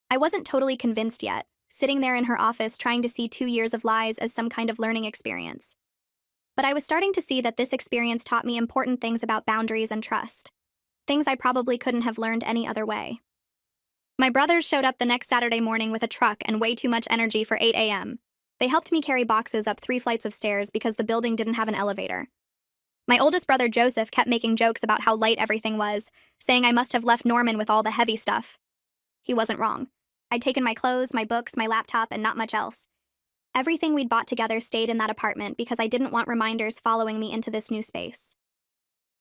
I wasn't totally convinced yet, sitting there in her office trying to see 2 years of lies as some kind of learning experience. But I was starting to see that this experience taught me important things about boundaries and trust. Things I probably couldn't have learned any other way. My brothers showed up the next Saturday morning with a truck and way too much energy for 8 a.m. They helped me carry boxes up 3 flights of stairs because the building didn't have an elevator. My oldest brother Joseph kept making jokes about how light everything was, saying I must have left Norman with all the heavy stuff. He wasn't wrong. I'd taken my clothes, my books, my laptop, and not much else. Everything we'd bought together stayed in that apartment because I didn't want reminders following me into this new space.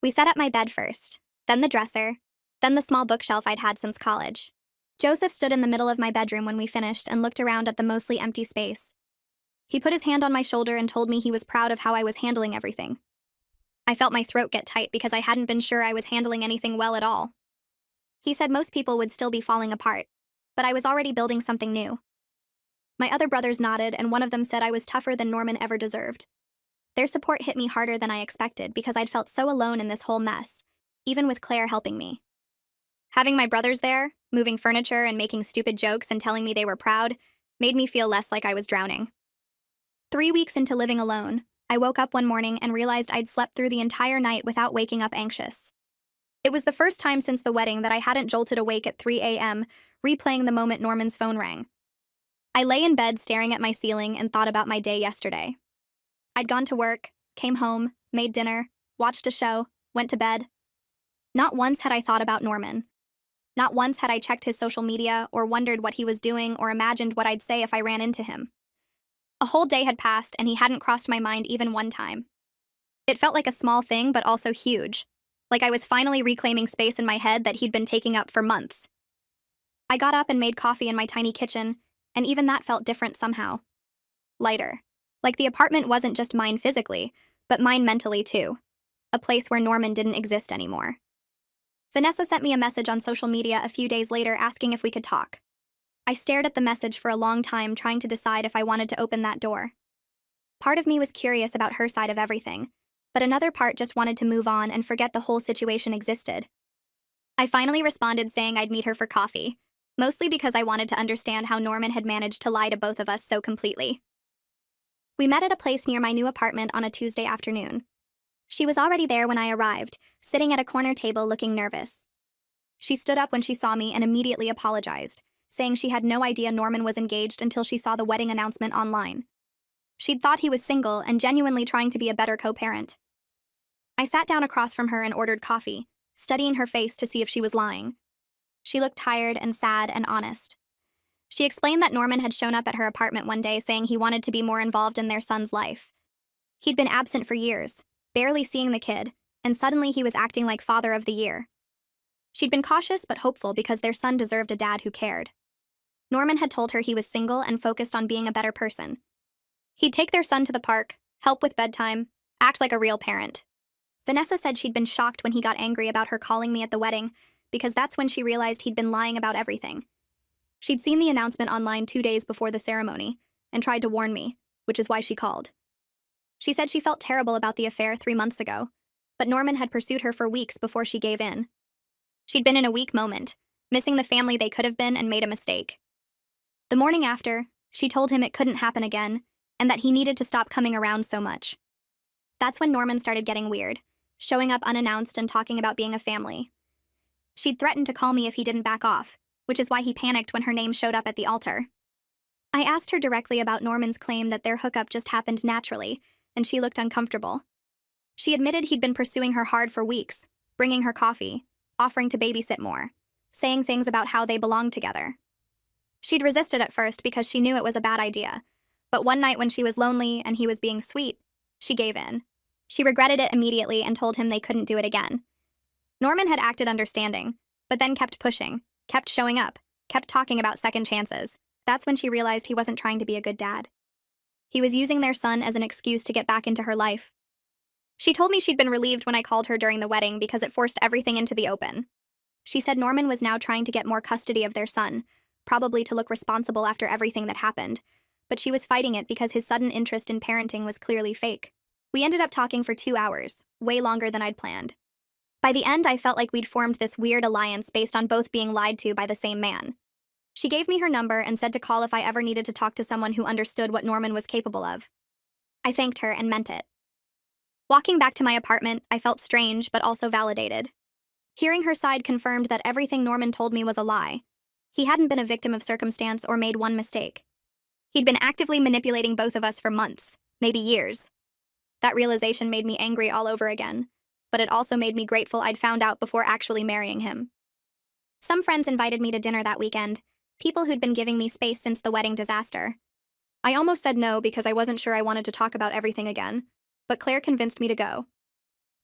We set up my bed first, then the dresser, then the small bookshelf I'd had since college. Joseph stood in the middle of my bedroom when we finished and looked around at the mostly empty space. He put his hand on my shoulder and told me he was proud of how I was handling everything. I felt my throat get tight because I hadn't been sure I was handling anything well at all. He said most people would still be falling apart, but I was already building something new. My other brothers nodded, and one of them said I was tougher than Norman ever deserved. Their support hit me harder than I expected because I'd felt so alone in this whole mess, even with Claire helping me. Having my brothers there, moving furniture and making stupid jokes and telling me they were proud, made me feel less like I was drowning. 3 weeks into living alone, I woke up one morning and realized I'd slept through the entire night without waking up anxious. It was the first time since the wedding that I hadn't jolted awake at 3 a.m., replaying the moment Norman's phone rang. I lay in bed staring at my ceiling and thought about my day yesterday. I'd gone to work, came home, made dinner, watched a show, went to bed. Not once had I thought about Norman. Not once had I checked his social media or wondered what he was doing or imagined what I'd say if I ran into him. A whole day had passed and he hadn't crossed my mind even one time. It felt like a small thing but also huge, like I was finally reclaiming space in my head that he'd been taking up for months. I got up and made coffee in my tiny kitchen, and even that felt different somehow. Lighter. Like the apartment wasn't just mine physically, but mine mentally too. A place where Norman didn't exist anymore. Vanessa sent me a message on social media a few days later asking if we could talk. I stared at the message for a long time, trying to decide if I wanted to open that door. Part of me was curious about her side of everything, but another part just wanted to move on and forget the whole situation existed. I finally responded saying I'd meet her for coffee, mostly because I wanted to understand how Norman had managed to lie to both of us so completely. We met at a place near my new apartment on a Tuesday afternoon. She was already there when I arrived, sitting at a corner table looking nervous. She stood up when she saw me and immediately apologized, saying she had no idea Norman was engaged until she saw the wedding announcement online. She'd thought he was single and genuinely trying to be a better co-parent. I sat down across from her and ordered coffee, studying her face to see if she was lying. She looked tired and sad and honest. She explained that Norman had shown up at her apartment one day saying he wanted to be more involved in their son's life. He'd been absent for years, barely seeing the kid, and suddenly he was acting like father of the year. She'd been cautious but hopeful because their son deserved a dad who cared. Norman had told her he was single and focused on being a better person. He'd take their son to the park, help with bedtime, act like a real parent. Vanessa said she'd been shocked when he got angry about her calling me at the wedding, because that's when she realized he'd been lying about everything. She'd seen the announcement online 2 days before the ceremony and tried to warn me, which is why she called. She said she felt terrible about the affair 3 months ago, but Norman had pursued her for weeks before she gave in. She'd been in a weak moment, missing the family they could have been, and made a mistake. The morning after, she told him it couldn't happen again and that he needed to stop coming around so much. That's when Norman started getting weird, showing up unannounced and talking about being a family. She'd threatened to call me if he didn't back off, which is why he panicked when her name showed up at the altar. I asked her directly about Norman's claim that their hookup just happened naturally, and she looked uncomfortable. She admitted he'd been pursuing her hard for weeks, bringing her coffee, offering to babysit more, saying things about how they belonged together. She'd resisted at first because she knew it was a bad idea, but one night when she was lonely and he was being sweet, she gave in. She regretted it immediately and told him they couldn't do it again. Norman had acted understanding, but then kept pushing, kept showing up, kept talking about second chances. That's when she realized he wasn't trying to be a good dad. He was using their son as an excuse to get back into her life. She told me she'd been relieved when I called her during the wedding because it forced everything into the open. She said Norman was now trying to get more custody of their son, probably to look responsible after everything that happened, but she was fighting it because his sudden interest in parenting was clearly fake. We ended up talking for 2 hours, way longer than I'd planned. By the end, I felt like we'd formed this weird alliance based on both being lied to by the same man. She gave me her number and said to call if I ever needed to talk to someone who understood what Norman was capable of. I thanked her and meant it. Walking back to my apartment, I felt strange but also validated. Hearing her side confirmed that everything Norman told me was a lie. He hadn't been a victim of circumstance or made one mistake. He'd been actively manipulating both of us for months, maybe years. That realization made me angry all over again, but it also made me grateful I'd found out before actually marrying him. Some friends invited me to dinner that weekend, people who'd been giving me space since the wedding disaster. I almost said no because I wasn't sure I wanted to talk about everything again, but Claire convinced me to go.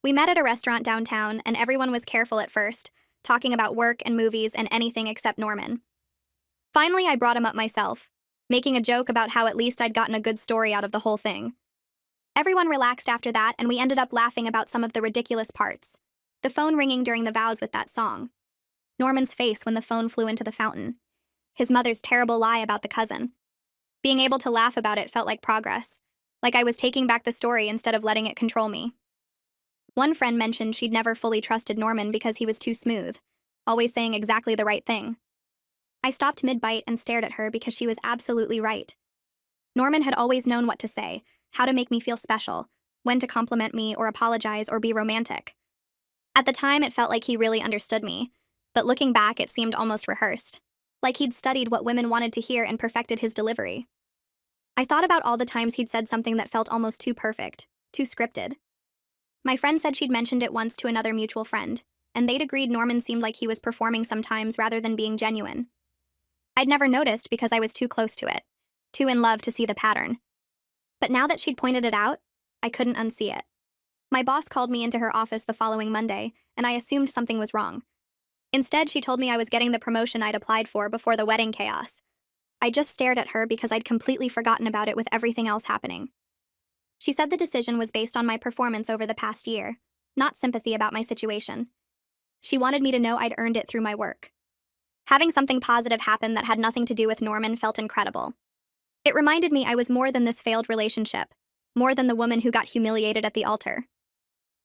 We met at a restaurant downtown, and everyone was careful at first, talking about work and movies and anything except Norman. Finally, I brought him up myself, making a joke about how at least I'd gotten a good story out of the whole thing. Everyone relaxed after that, and we ended up laughing about some of the ridiculous parts. The phone ringing during the vows with that song. Norman's face when the phone flew into the fountain. His mother's terrible lie about the cousin. Being able to laugh about it felt like progress, like I was taking back the story instead of letting it control me. One friend mentioned she'd never fully trusted Norman because he was too smooth, always saying exactly the right thing. I stopped mid-bite and stared at her because she was absolutely right. Norman had always known what to say, how to make me feel special, when to compliment me or apologize or be romantic. At the time, it felt like he really understood me, but looking back, it seemed almost rehearsed, like he'd studied what women wanted to hear and perfected his delivery. I thought about all the times he'd said something that felt almost too perfect, too scripted. My friend said she'd mentioned it once to another mutual friend, and they'd agreed Norman seemed like he was performing sometimes rather than being genuine. I'd never noticed because I was too close to it, too in love to see the pattern. But now that she'd pointed it out, I couldn't unsee it. My boss called me into her office the following Monday, and I assumed something was wrong. Instead, she told me I was getting the promotion I'd applied for before the wedding chaos. I just stared at her because I'd completely forgotten about it with everything else happening. She said the decision was based on my performance over the past year, not sympathy about my situation. She wanted me to know I'd earned it through my work. Having something positive happen that had nothing to do with Norman felt incredible. It reminded me I was more than this failed relationship, more than the woman who got humiliated at the altar.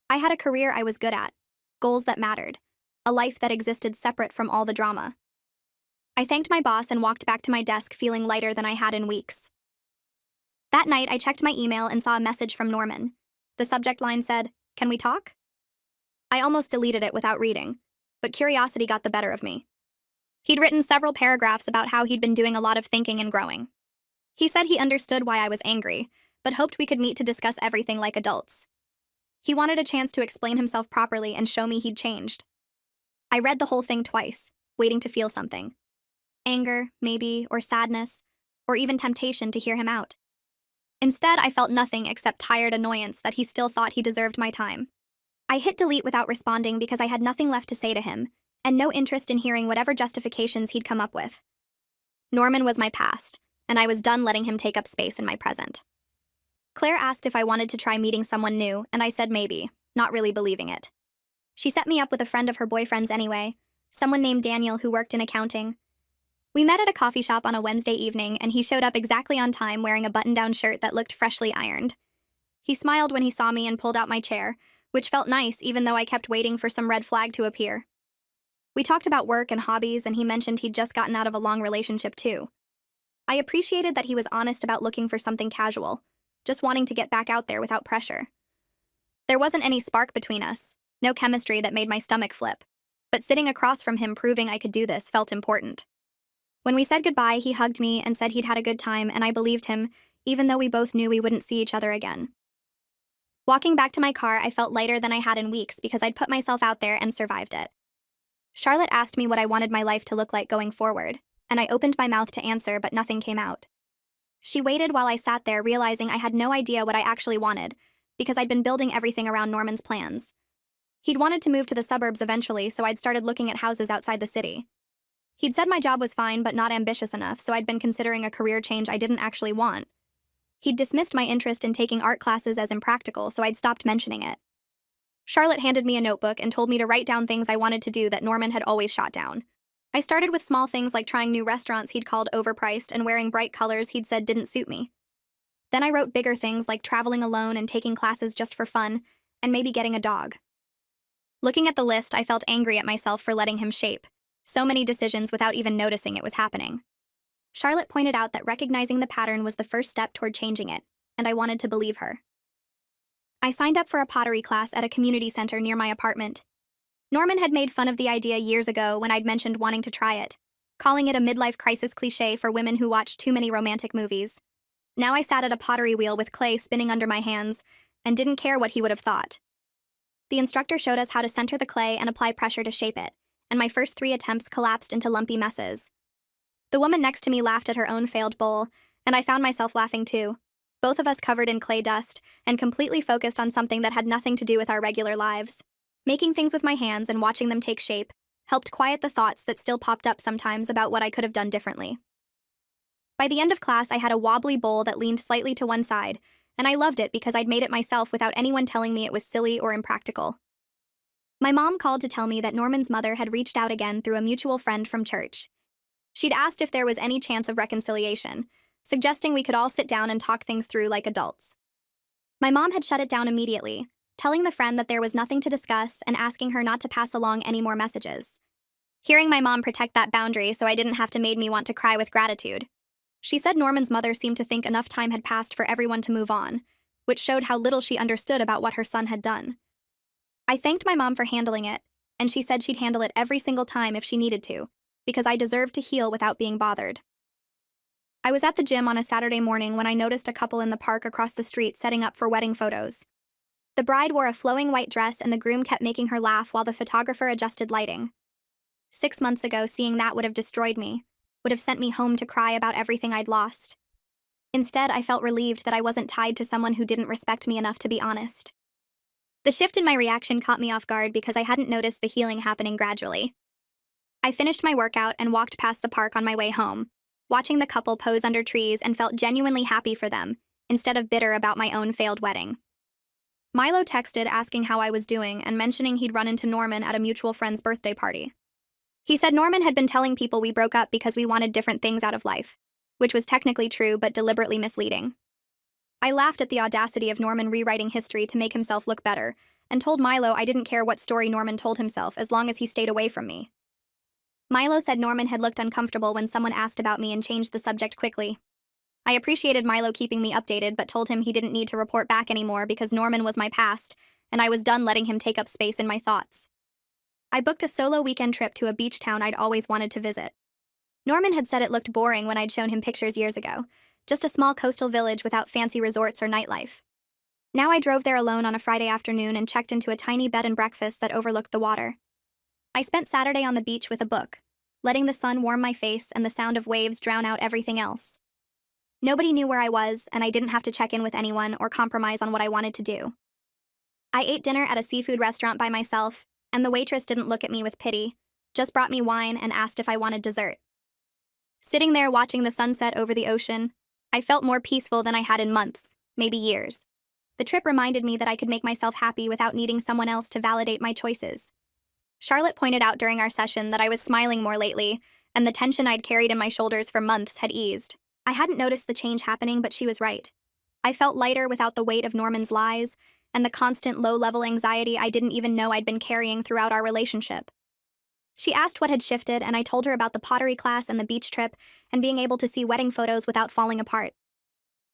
I had a career I was good at, goals that mattered, a life that existed separate from all the drama. I thanked my boss and walked back to my desk feeling lighter than I had in weeks. That night, I checked my email and saw a message from Norman. The subject line said, "Can we talk?" I almost deleted it without reading, but curiosity got the better of me. He'd written several paragraphs about how he'd been doing a lot of thinking and growing. He said he understood why I was angry, but hoped we could meet to discuss everything like adults. He wanted a chance to explain himself properly and show me he'd changed. I read the whole thing twice, waiting to feel something. Anger, maybe, or sadness, or even temptation to hear him out. Instead, I felt nothing except tired annoyance that he still thought he deserved my time. I hit delete without responding because I had nothing left to say to him, and no interest in hearing whatever justifications he'd come up with. Norman was my past, and I was done letting him take up space in my present. Claire asked if I wanted to try meeting someone new, and I said maybe, not really believing it. She set me up with a friend of her boyfriend's anyway, someone named Daniel who worked in accounting. We met at a coffee shop on a Wednesday evening, and he showed up exactly on time wearing a button-down shirt that looked freshly ironed. He smiled when he saw me and pulled out my chair, which felt nice even though I kept waiting for some red flag to appear. We talked about work and hobbies, and he mentioned he'd just gotten out of a long relationship too. I appreciated that he was honest about looking for something casual, just wanting to get back out there without pressure. There wasn't any spark between us, no chemistry that made my stomach flip, but sitting across from him proving I could do this felt important. When we said goodbye, he hugged me and said he'd had a good time, and I believed him, even though we both knew we wouldn't see each other again. Walking back to my car, I felt lighter than I had in weeks because I'd put myself out there and survived it. Charlotte asked me what I wanted my life to look like going forward, and I opened my mouth to answer, but nothing came out. She waited while I sat there, realizing I had no idea what I actually wanted, because I'd been building everything around Norman's plans. He'd wanted to move to the suburbs eventually, so I'd started looking at houses outside the city. He'd said my job was fine but not ambitious enough, so I'd been considering a career change I didn't actually want. He'd dismissed my interest in taking art classes as impractical, so I'd stopped mentioning it. Charlotte handed me a notebook and told me to write down things I wanted to do that Norman had always shot down. I started with small things like trying new restaurants he'd called overpriced and wearing bright colors he'd said didn't suit me. Then I wrote bigger things like traveling alone and taking classes just for fun, and maybe getting a dog. Looking at the list, I felt angry at myself for letting him shape so many decisions without even noticing it was happening. Charlotte pointed out that recognizing the pattern was the first step toward changing it, and I wanted to believe her. I signed up for a pottery class at a community center near my apartment. Norman had made fun of the idea years ago when I'd mentioned wanting to try it, calling it a midlife crisis cliché for women who watch too many romantic movies. Now I sat at a pottery wheel with clay spinning under my hands and didn't care what he would have thought. The instructor showed us how to center the clay and apply pressure to shape it, and my first 3 attempts collapsed into lumpy messes. The woman next to me laughed at her own failed bowl, and I found myself laughing too, both of us covered in clay dust and completely focused on something that had nothing to do with our regular lives. Making things with my hands and watching them take shape helped quiet the thoughts that still popped up sometimes about what I could have done differently. By the end of class, I had a wobbly bowl that leaned slightly to one side, and I loved it because I'd made it myself without anyone telling me it was silly or impractical. My mom called to tell me that Norman's mother had reached out again through a mutual friend from church. She'd asked if there was any chance of reconciliation, suggesting we could all sit down and talk things through like adults. My mom had shut it down immediately, telling the friend that there was nothing to discuss and asking her not to pass along any more messages. Hearing my mom protect that boundary so I didn't have to made me want to cry with gratitude. She said Norman's mother seemed to think enough time had passed for everyone to move on, which showed how little she understood about what her son had done. I thanked my mom for handling it, and she said she'd handle it every single time if she needed to, because I deserved to heal without being bothered. I was at the gym on a Saturday morning when I noticed a couple in the park across the street setting up for wedding photos. The bride wore a flowing white dress and the groom kept making her laugh while the photographer adjusted lighting. 6 months ago, seeing that would have destroyed me, would have sent me home to cry about everything I'd lost. Instead, I felt relieved that I wasn't tied to someone who didn't respect me enough to be honest. The shift in my reaction caught me off guard because I hadn't noticed the healing happening gradually. I finished my workout and walked past the park on my way home, watching the couple pose under trees and felt genuinely happy for them, instead of bitter about my own failed wedding. Milo texted asking how I was doing and mentioning he'd run into Norman at a mutual friend's birthday party. He said Norman had been telling people we broke up because we wanted different things out of life, which was technically true but deliberately misleading. I laughed at the audacity of Norman rewriting history to make himself look better, and told Milo I didn't care what story Norman told himself as long as he stayed away from me. Milo said Norman had looked uncomfortable when someone asked about me and changed the subject quickly. I appreciated Milo keeping me updated but told him he didn't need to report back anymore because Norman was my past, and I was done letting him take up space in my thoughts. I booked a solo weekend trip to a beach town I'd always wanted to visit. Norman had said it looked boring when I'd shown him pictures years ago, just a small coastal village without fancy resorts or nightlife. Now I drove there alone on a Friday afternoon and checked into a tiny bed and breakfast that overlooked the water. I spent Saturday on the beach with a book, letting the sun warm my face and the sound of waves drown out everything else. Nobody knew where I was, and I didn't have to check in with anyone or compromise on what I wanted to do. I ate dinner at a seafood restaurant by myself, and the waitress didn't look at me with pity, just brought me wine and asked if I wanted dessert. Sitting there watching the sunset over the ocean, I felt more peaceful than I had in months, maybe years. The trip reminded me that I could make myself happy without needing someone else to validate my choices. Charlotte pointed out during our session that I was smiling more lately, and the tension I'd carried in my shoulders for months had eased. I hadn't noticed the change happening, but she was right. I felt lighter without the weight of Norman's lies, and the constant low-level anxiety I didn't even know I'd been carrying throughout our relationship. She asked what had shifted, and I told her about the pottery class and the beach trip, and being able to see wedding photos without falling apart.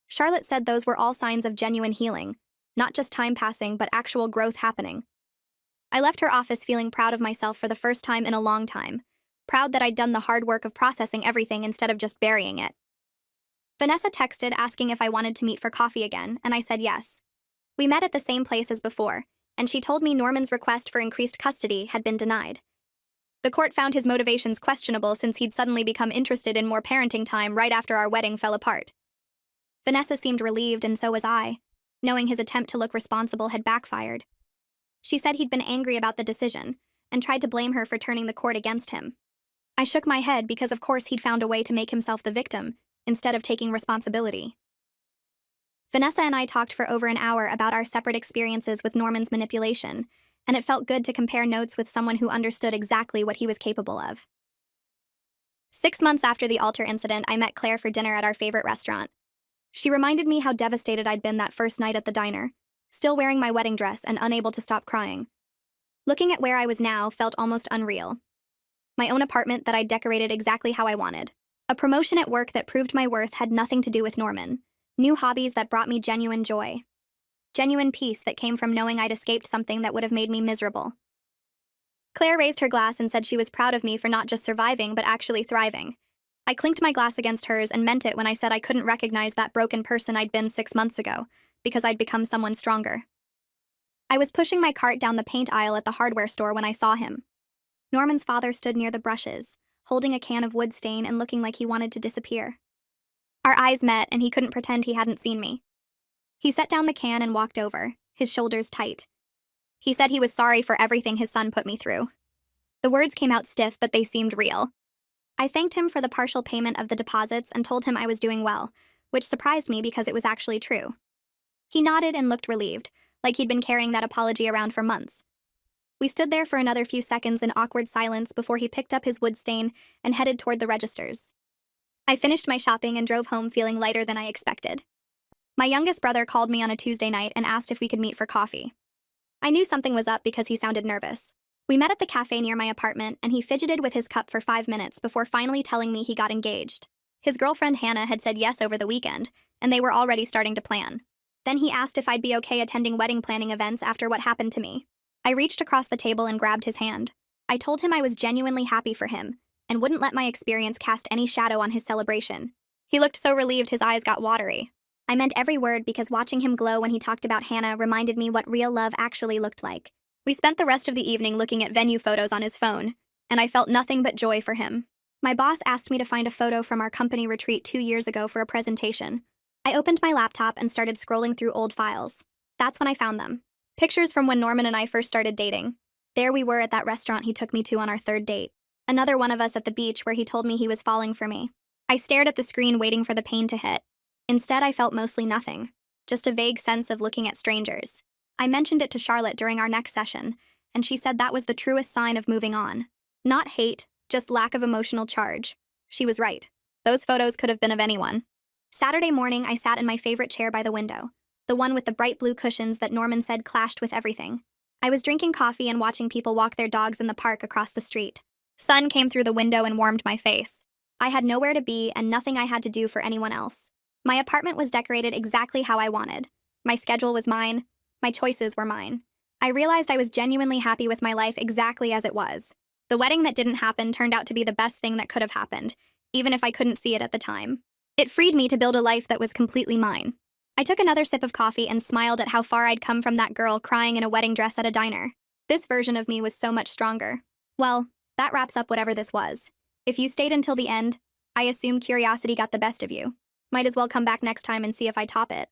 Charlotte said those were all signs of genuine healing, not just time passing, but actual growth happening. I left her office feeling proud of myself for the first time in a long time, proud that I'd done the hard work of processing everything instead of just burying it. Vanessa texted asking if I wanted to meet for coffee again, and I said yes. We met at the same place as before, and she told me Norman's request for increased custody had been denied. The court found his motivations questionable since he'd suddenly become interested in more parenting time right after our wedding fell apart. Vanessa seemed relieved, and so was I, knowing his attempt to look responsible had backfired. She said he'd been angry about the decision, and tried to blame her for turning the court against him. I shook my head because of course he'd found a way to make himself the victim, instead of taking responsibility. Vanessa and I talked for over an hour about our separate experiences with Norman's manipulation, and it felt good to compare notes with someone who understood exactly what he was capable of. 6 months after the altar incident, I met Claire for dinner at our favorite restaurant. She reminded me how devastated I'd been that first night at the diner, still wearing my wedding dress and unable to stop crying. Looking at where I was now felt almost unreal. My own apartment that I'd decorated exactly how I wanted. A promotion at work that proved my worth had nothing to do with Norman. New hobbies that brought me genuine joy. Genuine peace that came from knowing I'd escaped something that would have made me miserable. Claire raised her glass and said she was proud of me for not just surviving but actually thriving. I clinked my glass against hers and meant it when I said I couldn't recognize that broken person I'd been 6 months ago, because I'd become someone stronger. I was pushing my cart down the paint aisle at the hardware store when I saw him. Norman's father stood near the brushes, holding a can of wood stain and looking like he wanted to disappear. Our eyes met, and he couldn't pretend he hadn't seen me. He set down the can and walked over, his shoulders tight. He said he was sorry for everything his son put me through. The words came out stiff, but they seemed real. I thanked him for the partial payment of the deposits and told him I was doing well, which surprised me because it was actually true. He nodded and looked relieved, like he'd been carrying that apology around for months. We stood there for another few seconds in awkward silence before he picked up his wood stain and headed toward the registers. I finished my shopping and drove home feeling lighter than I expected. My youngest brother called me on a Tuesday night and asked if we could meet for coffee. I knew something was up because he sounded nervous. We met at the cafe near my apartment, and he fidgeted with his cup for 5 minutes before finally telling me he got engaged. His girlfriend Hannah had said yes over the weekend, and they were already starting to plan. Then he asked if I'd be okay attending wedding planning events after what happened to me. I reached across the table and grabbed his hand. I told him I was genuinely happy for him, and wouldn't let my experience cast any shadow on his celebration. He looked so relieved his eyes got watery. I meant every word because watching him glow when he talked about Hannah reminded me what real love actually looked like. We spent the rest of the evening looking at venue photos on his phone, and I felt nothing but joy for him. My boss asked me to find a photo from our company retreat 2 years ago for a presentation. I opened my laptop and started scrolling through old files. That's when I found them. Pictures from when Norman and I first started dating. There we were at that restaurant he took me to on our third date. Another one of us at the beach where he told me he was falling for me. I stared at the screen waiting for the pain to hit. Instead, I felt mostly nothing. Just a vague sense of looking at strangers. I mentioned it to Charlotte during our next session, and she said that was the truest sign of moving on. Not hate, just lack of emotional charge. She was right. Those photos could have been of anyone. Saturday morning, I sat in my favorite chair by the window, the one with the bright blue cushions that Norman said clashed with everything. I was drinking coffee and watching people walk their dogs in the park across the street. Sun came through the window and warmed my face. I had nowhere to be and nothing I had to do for anyone else. My apartment was decorated exactly how I wanted. My schedule was mine. My choices were mine. I realized I was genuinely happy with my life exactly as it was. The wedding that didn't happen turned out to be the best thing that could have happened, even if I couldn't see it at the time. It freed me to build a life that was completely mine. I took another sip of coffee and smiled at how far I'd come from that girl crying in a wedding dress at a diner. This version of me was so much stronger. Well, that wraps up whatever this was. If you stayed until the end, I assume curiosity got the best of you. Might as well come back next time and see if I top it.